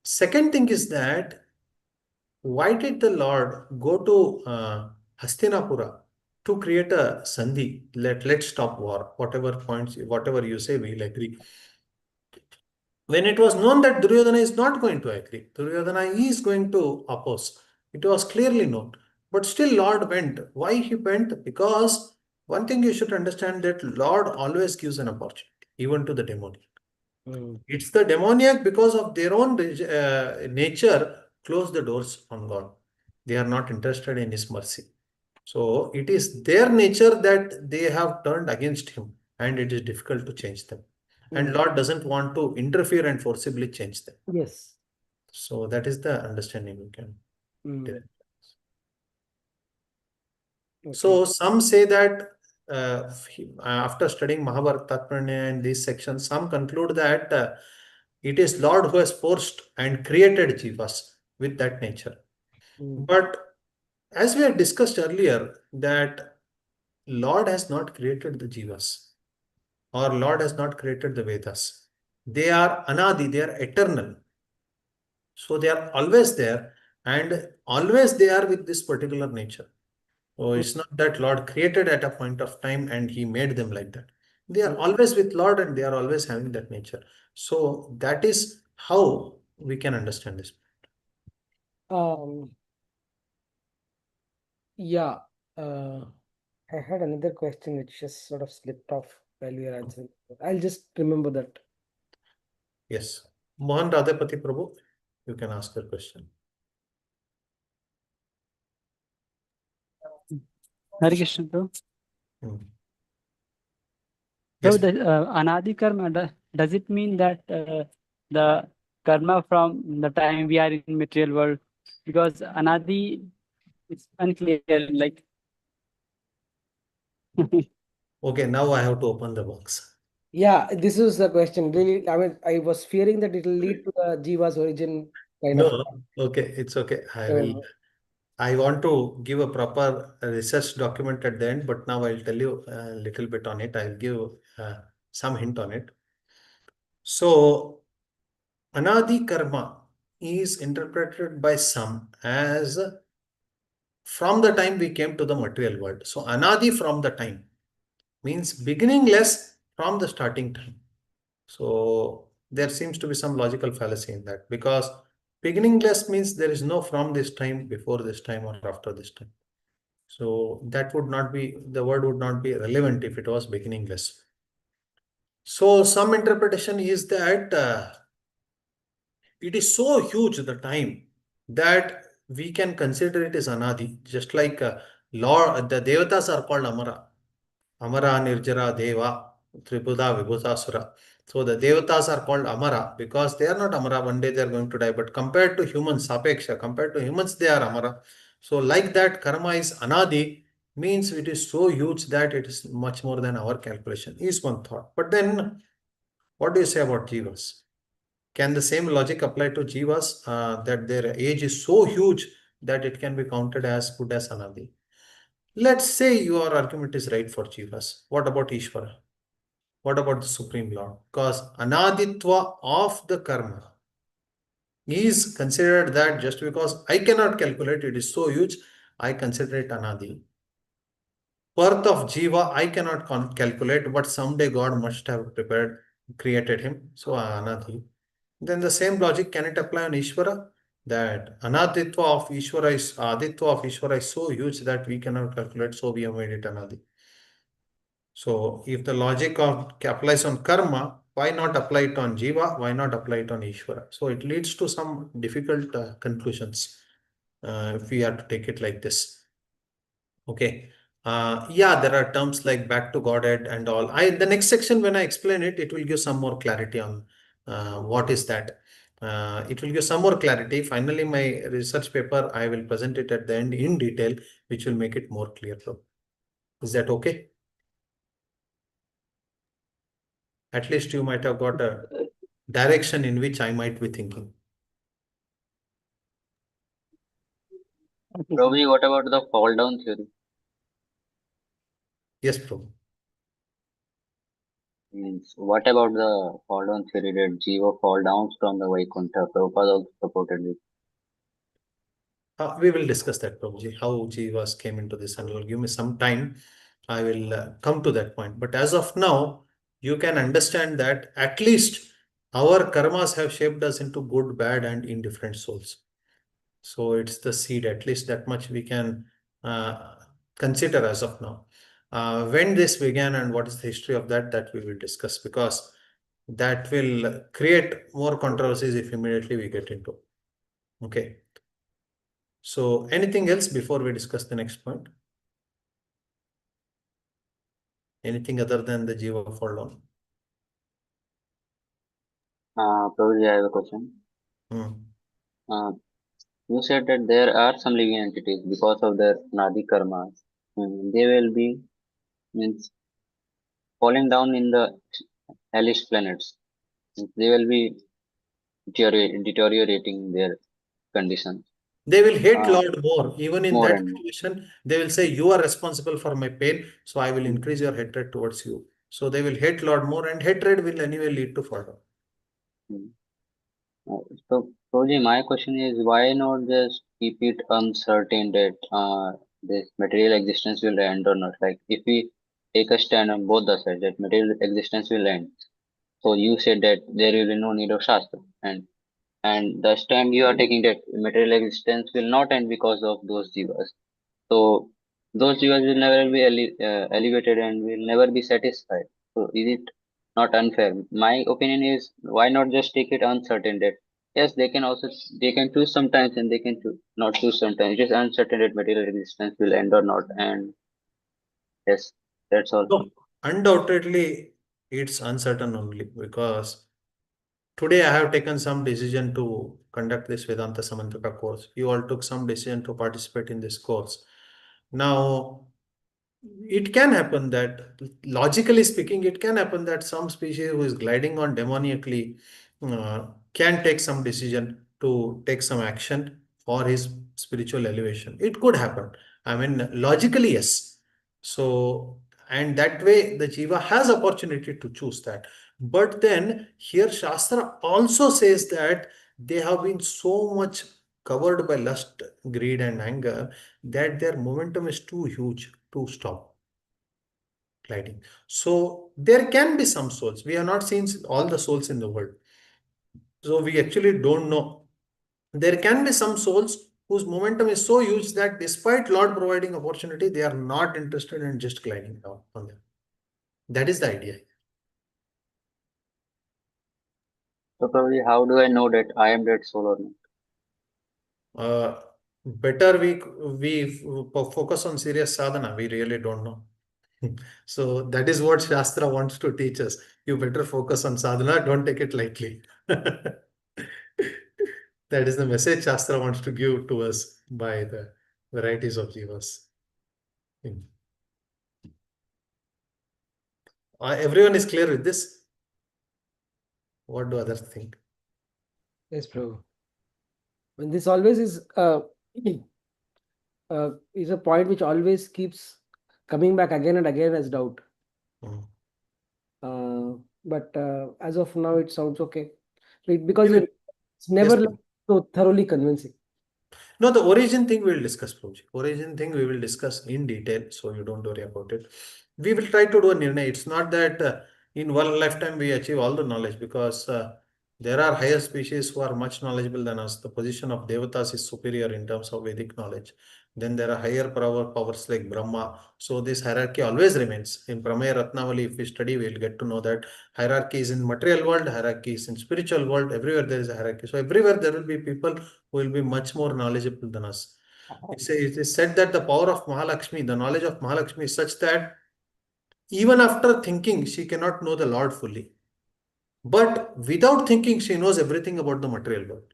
A: Second thing is that why did the Lord go to Hastinapura to create a sandhi? Let's stop war. Whatever points, whatever you say, we'll agree. When it was known that Duryodhana is not going to agree, Duryodhana is going to oppose. It was clearly known. But still Lord went. Why he went? Because one thing you should understand that Lord always gives an opportunity, even to the demoniac.
C: Mm.
A: It's the demoniac because of their own nature close the doors on God. They are not interested in His mercy. So it is their nature that they have turned against Him, and it is difficult to change them. And
C: Mm.
A: Lord doesn't want to interfere and forcibly change them.
C: Yes.
A: So that is the understanding we can derive.
C: Mm.
A: So
C: Okay.
A: some say that after studying Mahabharata Tatparanya in this section, some conclude that it is Lord who has forced and created jivas with that nature.
C: Mm.
A: But as we have discussed earlier, that Lord has not created the jivas, or Lord has not created the Vedas. They are anadi, they are eternal. So they are always there, and always they are with this particular nature. So
C: Mm.
A: it's not that Lord created at a point of time and He made them like that. They are
C: Mm.
A: always with Lord and they are always having that nature. So that is how we can understand this.
C: Um, yeah. Uh, I had another question which just sort of slipped off while we were answering. I'll just remember that.
A: Yes. Mohan Radhapati Prabhu, you can ask your question.
D: Hare Krishna, bro.
A: Hmm.
D: So
A: Yes.
D: the anadi karma, does it mean that the karma from the time we are in material world? Because anadi is unclear. Like
A: Okay, now I have to open the box.
C: Yeah, this is the question. Really, I mean, I was fearing that it will lead to the Jiva's origin kind of.
A: No, okay, it's okay.
C: So,
A: I want to give a proper research document at the end, but now I'll tell you a little bit on it. I'll give some hint on it. So, anadi karma is interpreted by some as from the time we came to the material world. So, anadi from the time means beginningless from the starting time. So, there seems to be some logical fallacy in that because beginningless means there is no from this time, before this time, or after this time. So that would not be, the word would not be relevant if it was beginningless. So some interpretation is that it is so huge the time that we can consider it as anadi, just like Lord, the devatas are called Amara. Amara, Nirjara, Deva, Tripuda, Vibhutasura. So the devatas are called Amara because they are not Amara, one day they are going to die. But compared to humans, Sapeksha, compared to humans, they are Amara. So like that, karma is Anadi, means it is so huge that it is much more than our calculation, is one thought. But then, what do you say about Jivas? Can the same logic apply to Jivas that their age is so huge that it can be counted as good as Anadi? Let's say your argument is right for Jivas. What about Ishvara? What about the Supreme Lord? Because Anaditva of the karma is considered that just because I cannot calculate, it is so huge, I consider it Anadi. Birth of Jiva, I cannot calculate, but someday God must have prepared, created him. So Anadi. Then the same logic, can it apply on Ishvara? That Anaditva of Ishvara is Aditva of Ishvara is so huge that we cannot calculate, so we have made it Anadi. So if the logic of applies on karma, why not apply it on jiva? Why not apply it on Ishvara? So it leads to some difficult conclusions if we are to take it like this. Okay. Yeah, there are terms like back to Godhead and all. The next section, when I explain it, it will give some more clarity on what is that. It will give some more clarity. Finally, my research paper, I will present it at the end in detail, which will make it more clear. Is that okay? At least you might have got a direction in which I might be thinking.
B: Ravi, what about the fall down theory?
A: Yes, Prabhu.
B: Means what about the fall down theory that Jiva fall downs from the Vaikuntha? Prabhupada also supported this.
A: We will discuss that, Prabhuji, how jivas came into this, and will give me some time. I will come to that point. But as of now, you can understand that at least our karmas have shaped us into good, bad, and indifferent souls. So it's the seed, at least that much we can uh, consider as of now. When this began and what is the history of that, that we will discuss, because that will create more controversies if immediately we get into. Okay. So anything else before we discuss the next point? Anything other than the jiva fall down?
B: Prabhuji, I have a question.
A: Hmm.
B: Uh, you said that there are some living entities because of their Nadi karmas. They will be means falling down in the hellish planets. They will be deteriorating their condition
A: They will hate
B: uh,
A: Lord more. Even in
B: more
A: that
B: and more.
A: condition, they will say, you are responsible for my pain, so I will
B: Mm.
A: increase your hatred towards you. So they will hate Lord more, and hatred will anyway lead to fall down.
B: Mm. So, Prabhuji, my question is why not just keep it uncertain that this material existence will end or not? Like if we take a stand on both the sides that material existence will end. So you said that there will be no need of Shastra, and the stand you are taking that material existence will not end because of those jivas. So those jivas will never be elevated and will never be satisfied. So is it not unfair? My opinion is why not just take it uncertain that yes they can choose sometimes and they can not choose sometimes. It is uncertain that material existence will end or not, and yes, that's all.
A: No, undoubtedly, it's uncertain only because today I have taken some decision to conduct this Vedānta Syamantaka course. You all took some decision to participate in this course. Now, it can happen that, logically speaking, it can happen that some species who is gliding on demoniacally can take some decision to take some action for his spiritual elevation. It could happen. I mean, logically, yes. So, and that way the jiva has opportunity to choose that. But then here Shastra also says that they have been so much covered by lust, greed, and anger that their momentum is too huge to stop gliding. So there can be some souls. We have not seen all the souls in the world. So we actually don't know. There can be some souls whose momentum is so huge that despite Lord providing opportunity, they are not interested in just gliding down on them. That is the idea.
B: So probably how do I know that I am that soul or not?
A: Better we focus on serious sadhana. We really don't know. So that is what Shastra wants to teach us. You better focus on sadhana. Don't take it lightly. That is the message Shastra wants to give to us by the varieties of jivas. Everyone is clear with this? What do others think?
C: Yes, Prabhu. And this always is a point which always keeps coming back again and again as doubt.
A: Hmm.
C: But as of now, it sounds okay. Because
A: Even-
C: it's never
A: Yes,
C: so thoroughly convincing.
A: No, the origin thing we will discuss, Prabhuji. Origin thing we will discuss in detail, so you don't worry about it. We will try to do a nirnay. It's not that in one lifetime we achieve all the knowledge, because there are higher species who are much knowledgeable than us. The position of devatas is superior in terms of Vedic knowledge. Then there are higher powers like Brahma. So this hierarchy always remains. In Pramaya Ratnavali, if we study, we'll get to know that hierarchy is in material world, hierarchy is in spiritual world. Everywhere there is a hierarchy. So everywhere there will be people who will be much more knowledgeable than us. It is said that the power of Mahalakshmi, the knowledge of Mahalakshmi is such that even after thinking, she cannot know the Lord fully. But without thinking, she knows everything about the material world.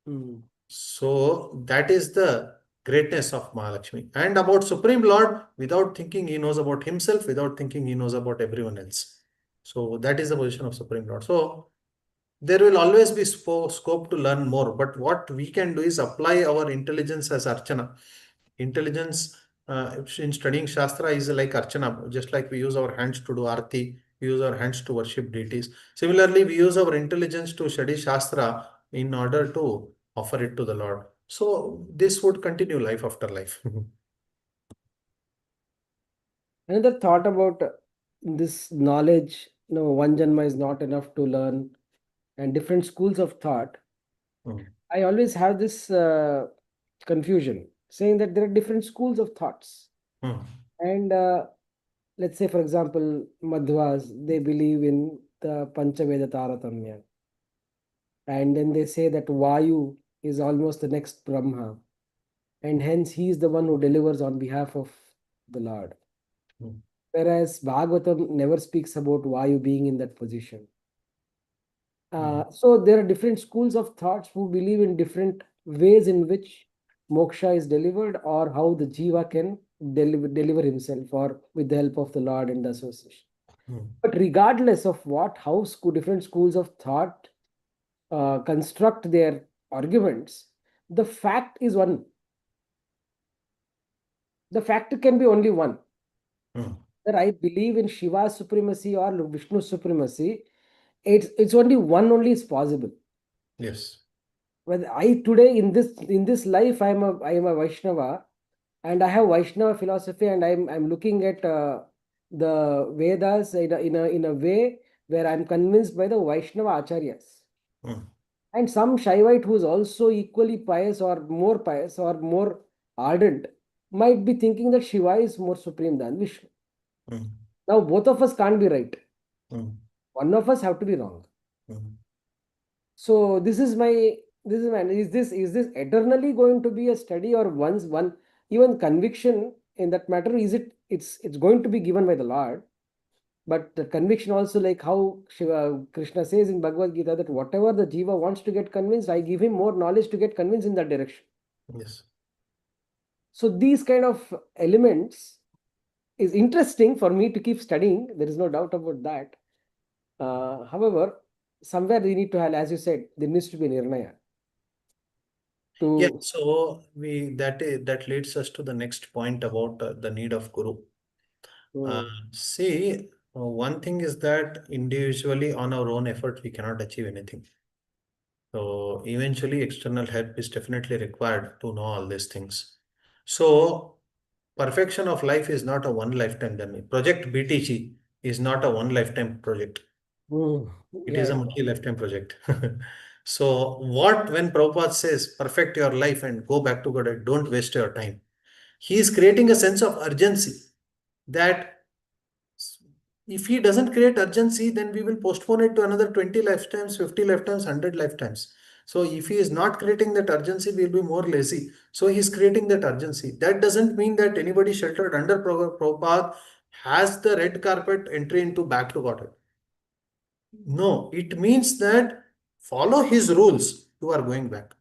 C: Hmm.
A: So that is the greatness of Mahalakshmi. And about Supreme Lord, without thinking, he knows about himself. Without thinking, he knows about everyone else. So that is the position of Supreme Lord. So there will always be scope to learn more. But what we can do is apply our intelligence as Archana. Intelligence in studying Shastra is like Archana, just like we use our hands to do Arti, we use our hands to worship deities. Similarly, we use our intelligence to study Shastra in order to offer it to the Lord. So this would continue life after life.
C: Another thought about this knowledge, one janma is not enough to learn, and different schools of thought.
A: Hmm.
C: I always have this confusion, saying that there are different schools of thoughts.
A: Hmm.
C: And let's say, for example, Madhvas, they believe in the Panchaveda Taratamya. And then they say that Vayu is almost the next Brahma. And hence he is the one who delivers on behalf of the Lord.
A: Hmm.
C: Whereas Bhagavatam never speaks about Vayu being in that position. So there are different schools of thoughts who believe in different ways in which moksha is delivered, or how the jiva can deliver himself, or with the help of the Lord and the association.
A: Hmm.
C: But regardless of how different schools of thought construct their arguments, the fact is one. The fact can be only one.
A: Hmm.
C: That I believe in Shiva's supremacy or Vishnu's supremacy, it's only one only is possible.
A: Yes.
C: Well, I today in this life I am a Vaishnava, and I have Vaishnava philosophy, and I'm looking at the Vedas in a way where I'm convinced by the Vaishnava acharyas.
A: Hmm.
C: And some Shaivite who is also equally pious or more ardent might be thinking that Shiva is more supreme than Vishnu.
A: Hmm.
C: Now both of us can't be right.
A: Hmm.
C: One of us have to be wrong.
A: Hmm.
C: So is this eternally going to be a study, or once one even conviction in that matter, it's going to be given by the Lord. But the conviction also, like how Krishna says in Bhagavad Gita, that whatever the jiva wants to get convinced, I give him more knowledge to get convinced in that direction.
A: Yes.
C: So these kind of elements is interesting for me to keep studying. There is no doubt about that. However, somewhere we need to have, as you said, there needs to be nirnaya.
A: Yeah.
C: To
A: So that leads us to the next point about the need of guru. See, one thing is that individually on our own effort, we cannot achieve anything. So eventually external help is definitely required to know all these things. So perfection of life is not a one lifetime journey. Project BTG is not a one lifetime project. It is
C: yeah,
A: a multi-lifetime project. So when Prabhupada says perfect your life and go back to God, don't waste your time, he is creating a sense of urgency that if he doesn't create urgency, then we will postpone it to another 20 lifetimes, 50 lifetimes, 100 lifetimes. So if he is not creating that urgency, we will be more lazy. So he is creating that urgency. That doesn't mean that anybody sheltered under Prabhupada has the red carpet entry into back to Godhead. No, it means that follow his rules, you are going back.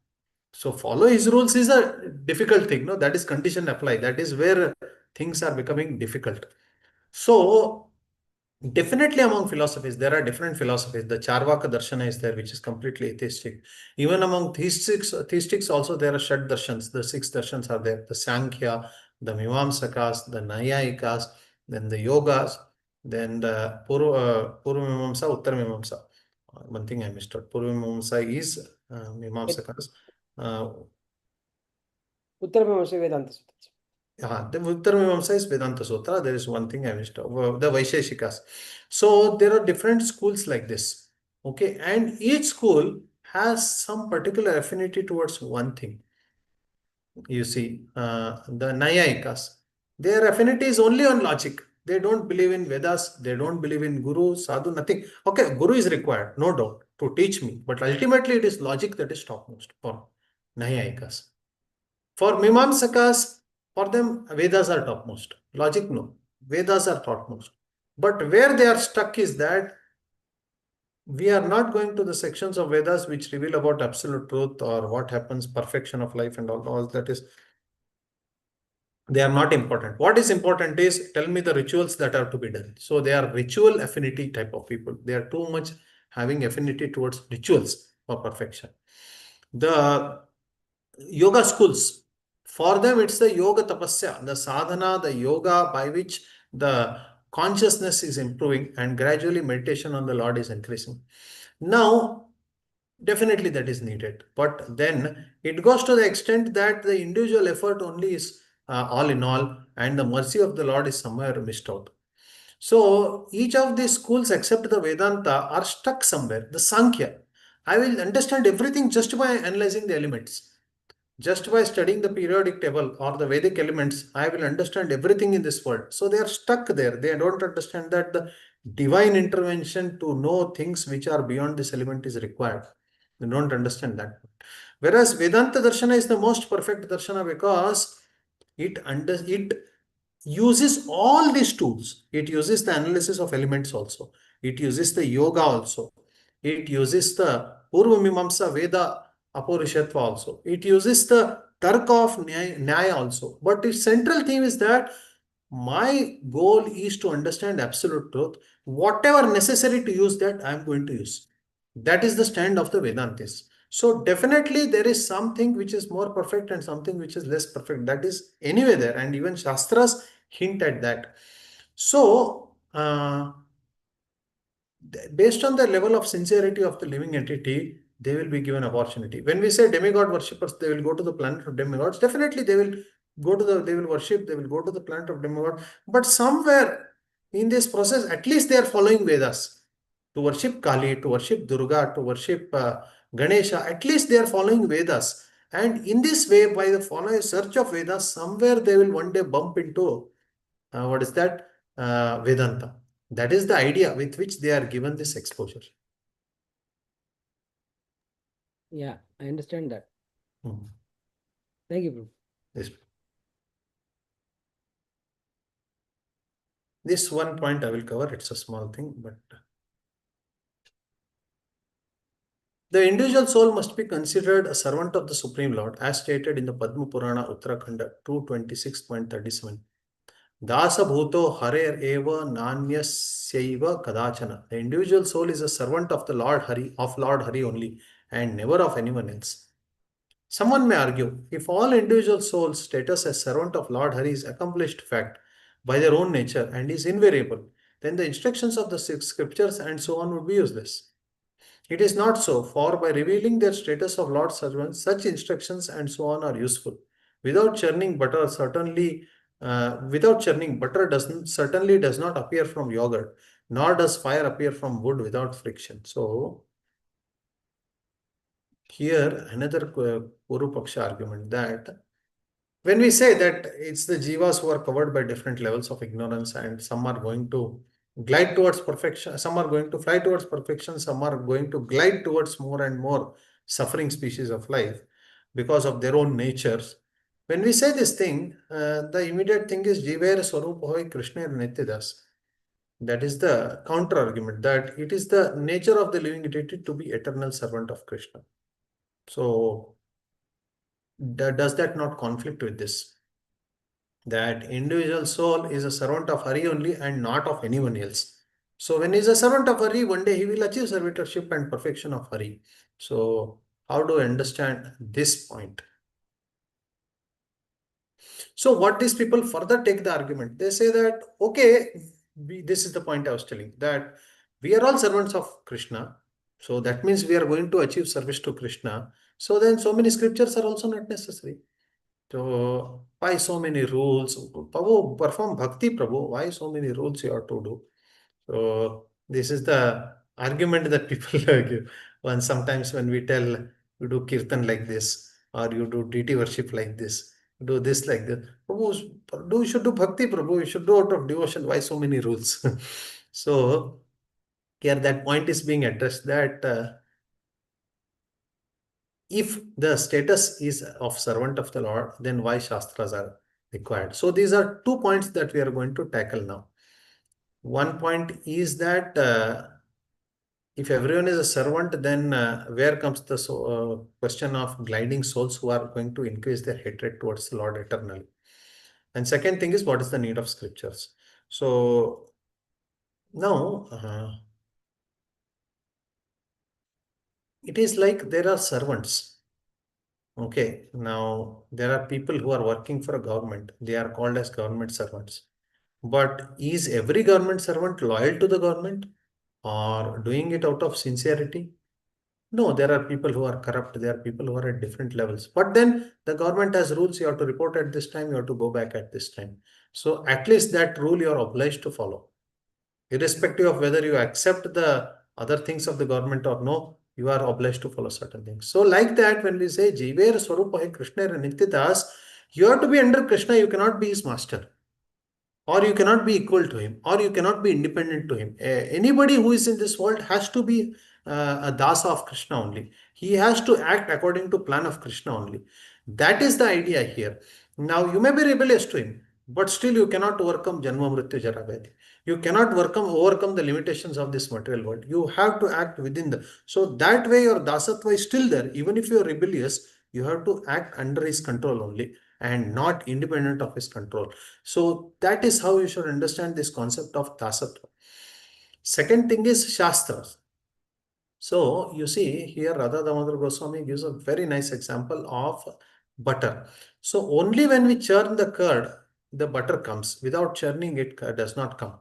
A: So follow his rules is a difficult thing. No, that is condition apply. That is where things are becoming difficult. So definitely among philosophies, there are different philosophies. The Charvaka Darshana is there, which is completely atheistic. Even among theistics also there are Shad Darshans. The six Darshans are there. The Sankhya, the Mimamsakas, the Nayayikas, then the Yogas, then the Purva Mimamsa, Uttar Mimamsa. One thing I missed out. Purva Mimamsa is Mimamsakas. Uh,
C: Uttara Mimamsa Vedanta Sutra.
A: the Uttar Mimamsa is Vedanta Sutra. There is one thing I missed out. The Vaisheshikas. So there are different schools like this. Okay. And each school has some particular affinity towards one thing. You see, the Nayayikas, their affinity is only on logic. They don't believe in Vedas. They don't believe in Guru, Sadhu, nothing. Okay, Guru is required, no doubt, to teach me. But ultimately, it is logic that is topmost for Nayayikas. For Mimamsakas, for them, Vedas are topmost. Logic, no. Vedas are topmost. But where they are stuck is that we are not going to the sections of Vedas which reveal about absolute truth or what happens, perfection of life and all that is. They are not important. What is important is tell me the rituals that are to be done. So they are ritual affinity type of people. They are too much having affinity towards rituals for perfection. The yoga schools, for them it's the yoga tapasya, the sadhana, the yoga by which the consciousness is improving, and gradually meditation on the Lord is increasing. Now, definitely that is needed, but then it goes to the extent that the individual effort only is all in all, and the mercy of the Lord is somewhere missed out. So each of these schools except the Vedanta are stuck somewhere. The Sankhya, I will understand everything just by analyzing the elements. Just by studying the periodic table or the Vedic elements, I will understand everything in this world. So they are stuck there. They don't understand that the divine intervention to know things which are beyond this element is required. They don't understand that. Whereas Vedanta Darshana is the most perfect Darshana because it uses all these tools. It uses the analysis of elements also. It uses the yoga also. It uses the Purva Mimamsa Veda Apurishatva also. It uses the Tarka of Nyaya also. But its central theme is that my goal is to understand absolute truth. Whatever necessary to use that, I am going to use. That is the stand of the Vedantis. So definitely there is something which is more perfect and something which is less perfect. That is anyway there, and even Shastras hint at that. So based on the level of sincerity of the living entity, they will be given opportunity. When we say demigod worshippers, they will go to the planet of demigods. Definitely they will go to they will worship, they will go to the planet of demigod. But somewhere in this process, at least they are following Vedas. To worship Kali, to worship Durga, to worship Ganesha, at least they are following Vedas. And in this way, by the following search of Vedas, somewhere they will one day bump into what is that? Vedanta. That is the idea with which they are given this exposure.
C: Yeah, I understand that.
A: Hmm.
C: Thank you, Prabhu.
A: This, this one point I will cover. It's a small thing, but the individual soul must be considered a servant of the Supreme Lord, as stated in the Padma Purana Uttarakhanda 226.37. Dasa bhuto harer eva nanyasyaiva kadachana. The individual soul is a servant of the Lord Hari, of Lord Hari only, and never of anyone else. Someone may argue, if all individual souls' status as servant of Lord Hari is accomplished fact by their own nature and is invariable, then the instructions of the six scriptures and so on would be useless. It is not so, for by revealing their status of Lord's servants, such instructions and so on are useful. Without churning butter, certainly certainly does not appear from yogurt, nor does fire appear from wood without friction. So here another Puru Paksha argument that when we say that it's the jivas who are covered by different levels of ignorance, and some are going to glide towards perfection, some are going to fly towards perfection, some are going to glide towards more and more suffering species of life because of their own natures. When we say this thing, the immediate thing is Jivair Swarup Hoy Krishna Nityadas. That is the counter argument, that it is the nature of the living entity to be eternal servant of Krishna. So does that not conflict with this? That individual soul is a servant of Hari only and not of anyone else. So when he is a servant of Hari, one day he will achieve servitorship and perfection of Hari. So how do I understand this point? So what these people further take the argument, they say that, okay, this is the point I was telling, that we are all servants of Krishna. So that means we are going to achieve service to Krishna. So then so many scriptures are also not necessary. So why so many rules? Prabhu, perform bhakti, Prabhu. Why so many rules you have to do? So this is the argument that people give. When sometimes when we tell you do kirtan like this, or you do deity worship like this, do this like that. Prabhu, you should do bhakti, Prabhu. You should do out of devotion. Why so many rules? So here that point is being addressed, that if the status is of servant of the Lord, then why Shastras are required? So these are 2 points that we are going to tackle now. One point is that if everyone is a servant, then where comes the question of gliding souls who are going to increase their hatred towards the Lord eternally? And second thing is, what is the need of scriptures? So now it is like there are servants. Okay, now there are people who are working for a government. They are called as government servants. But is every government servant loyal to the government or doing it out of sincerity? No, there are people who are corrupt. There are people who are at different levels. But then the government has rules. You have to report at this time. You have to go back at this time. So at least that rule you are obliged to follow. Irrespective of whether you accept the other things of the government or no, you are obliged to follow certain things. So like that, when we say Jiver Swarupa Krishna Nityadas, you have to be under Krishna. You cannot be his master, or you cannot be equal to him, or you cannot be independent to him. Anybody who is in this world has to be a dasa of Krishna only. He has to act according to plan of Krishna only. That is the idea here. Now you may be rebellious to him, but still you cannot overcome Janma Mrityu Jara Vyadhi. You cannot overcome the limitations of this material world. You have to act within the. So that way your dasatva is still there. Even if you are rebellious, you have to act under his control only and not independent of his control. So that is how you should understand this concept of dasatva. Second thing is Shastras. So you see here Radha Damodar Goswami gives a very nice example of butter. So only when we churn the curd, the butter comes. Without churning it, curd does not come.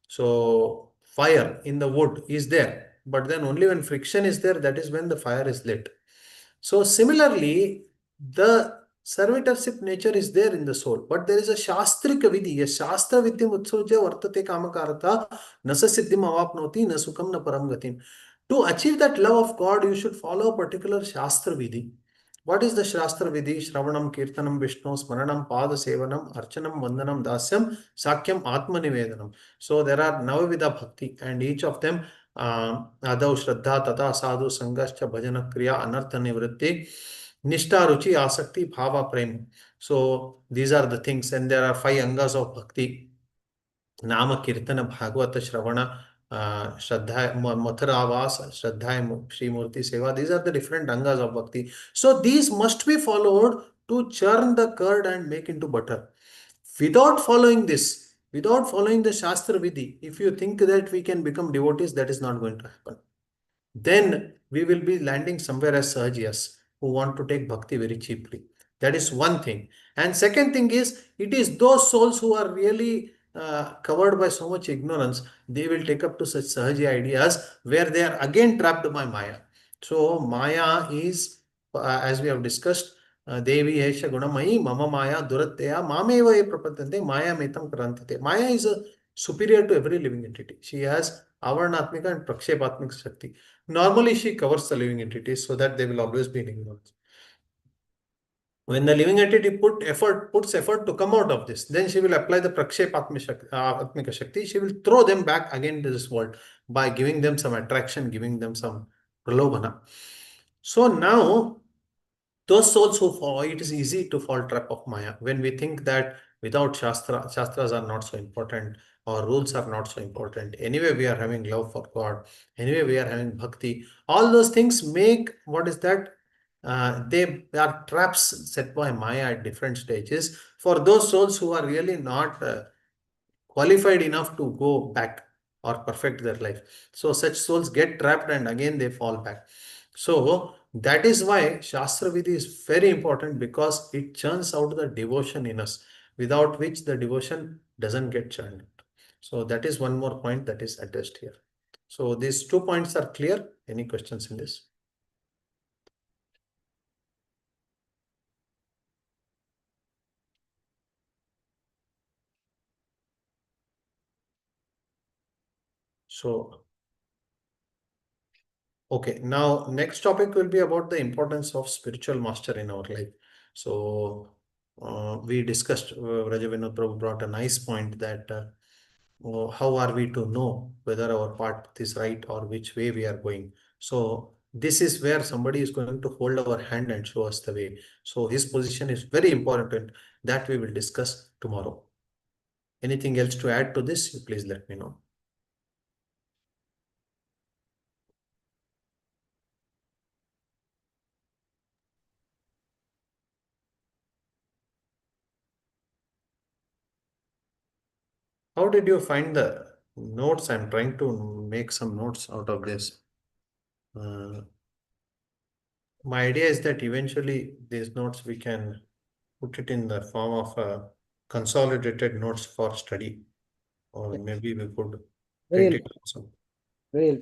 A: So fire in the wood is there, but then only when friction is there, that is when the fire is lit. So similarly, the servitorship nature is there in the soul, but there is a shastrika vidhi, a shastra vidyam utsujya vartate kamakarata nasa siddhim avapnoti na sukham na param gatim. To achieve that love of God, you should follow a particular shastra vidhi. What is the shastra vidhi? Shravanam, Kirtanam, Vishnu, Smaranam, Pada Sevanam, Archanam, Vandanam, Dasyam, Sakyam, Atma Nivedanam. So there are Navavida Bhakti, and each of them Adau Shraddha, Tata Sadhu, Sangascha, Bhajana Kriya, Anartha Nivritti, Nishta Ruchi, Asakti, Bhava Prem. So these are the things, and there are 5 angas of Bhakti. Nama Kirtana, Bhagavata Shravana, Shraddha, Matharavas, Shraddha, Sri Murti Seva. These are the different angas of Bhakti. So these must be followed to churn the curd and make into butter. Without following this, without following the Shastra Vidhi, if you think that we can become devotees, that is not going to happen. Then we will be landing somewhere as Sahajiyas who want to take bhakti very cheaply. That is one thing. And second thing is, it is those souls who are really covered by so much ignorance, they will take up to such Sahaji ideas where they are again trapped by Maya. So Maya is, as we have discussed, Devi Esha Gunamayi, Mama Maya, Duratteya, Mameva e Prapatante, Maya Metam Karantate. Maya is superior to every living entity. She has Avarnatmika and Prakshepatmika Shakti. Normally, she covers the living entities so that they will always be in ignorance. When the living entity puts effort to come out of this, then she will apply the Prakshepatmika Shakti. She will throw them back again to this world by giving them some attraction, giving them some pralobhana. So now, those souls who fall, it is easy to fall trap of Maya. When we think that without Shastras are not so important, or rules are not so important. Anyway, we are having love for God. Anyway, we are having bhakti. All those things make, what is that? They are traps set by Maya at different stages for those souls who are really not qualified enough to go back or perfect their life. So such souls get trapped and again they fall back. So that is why Shastra Vidhi is very important, because it churns out the devotion in us, without which the devotion doesn't get churned. So that is one more point that is addressed here. So these 2 points are clear. Any questions in this? So, okay, now next topic will be about the importance of spiritual master in our life. So we discussed, Rajavinod Prabhu brought a nice point that how are we to know whether our path is right or which way we are going. So this is where somebody is going to hold our hand and show us the way. So his position is very important, that we will discuss tomorrow. Anything else to add to this? Please let me know. How did you find the notes? I'm trying to make some notes out of this. My idea is that eventually these notes we can put it in the form of consolidated notes for study. or maybe we could
C: Very
A: print it
C: helpful.
A: also.
C: Very helpful.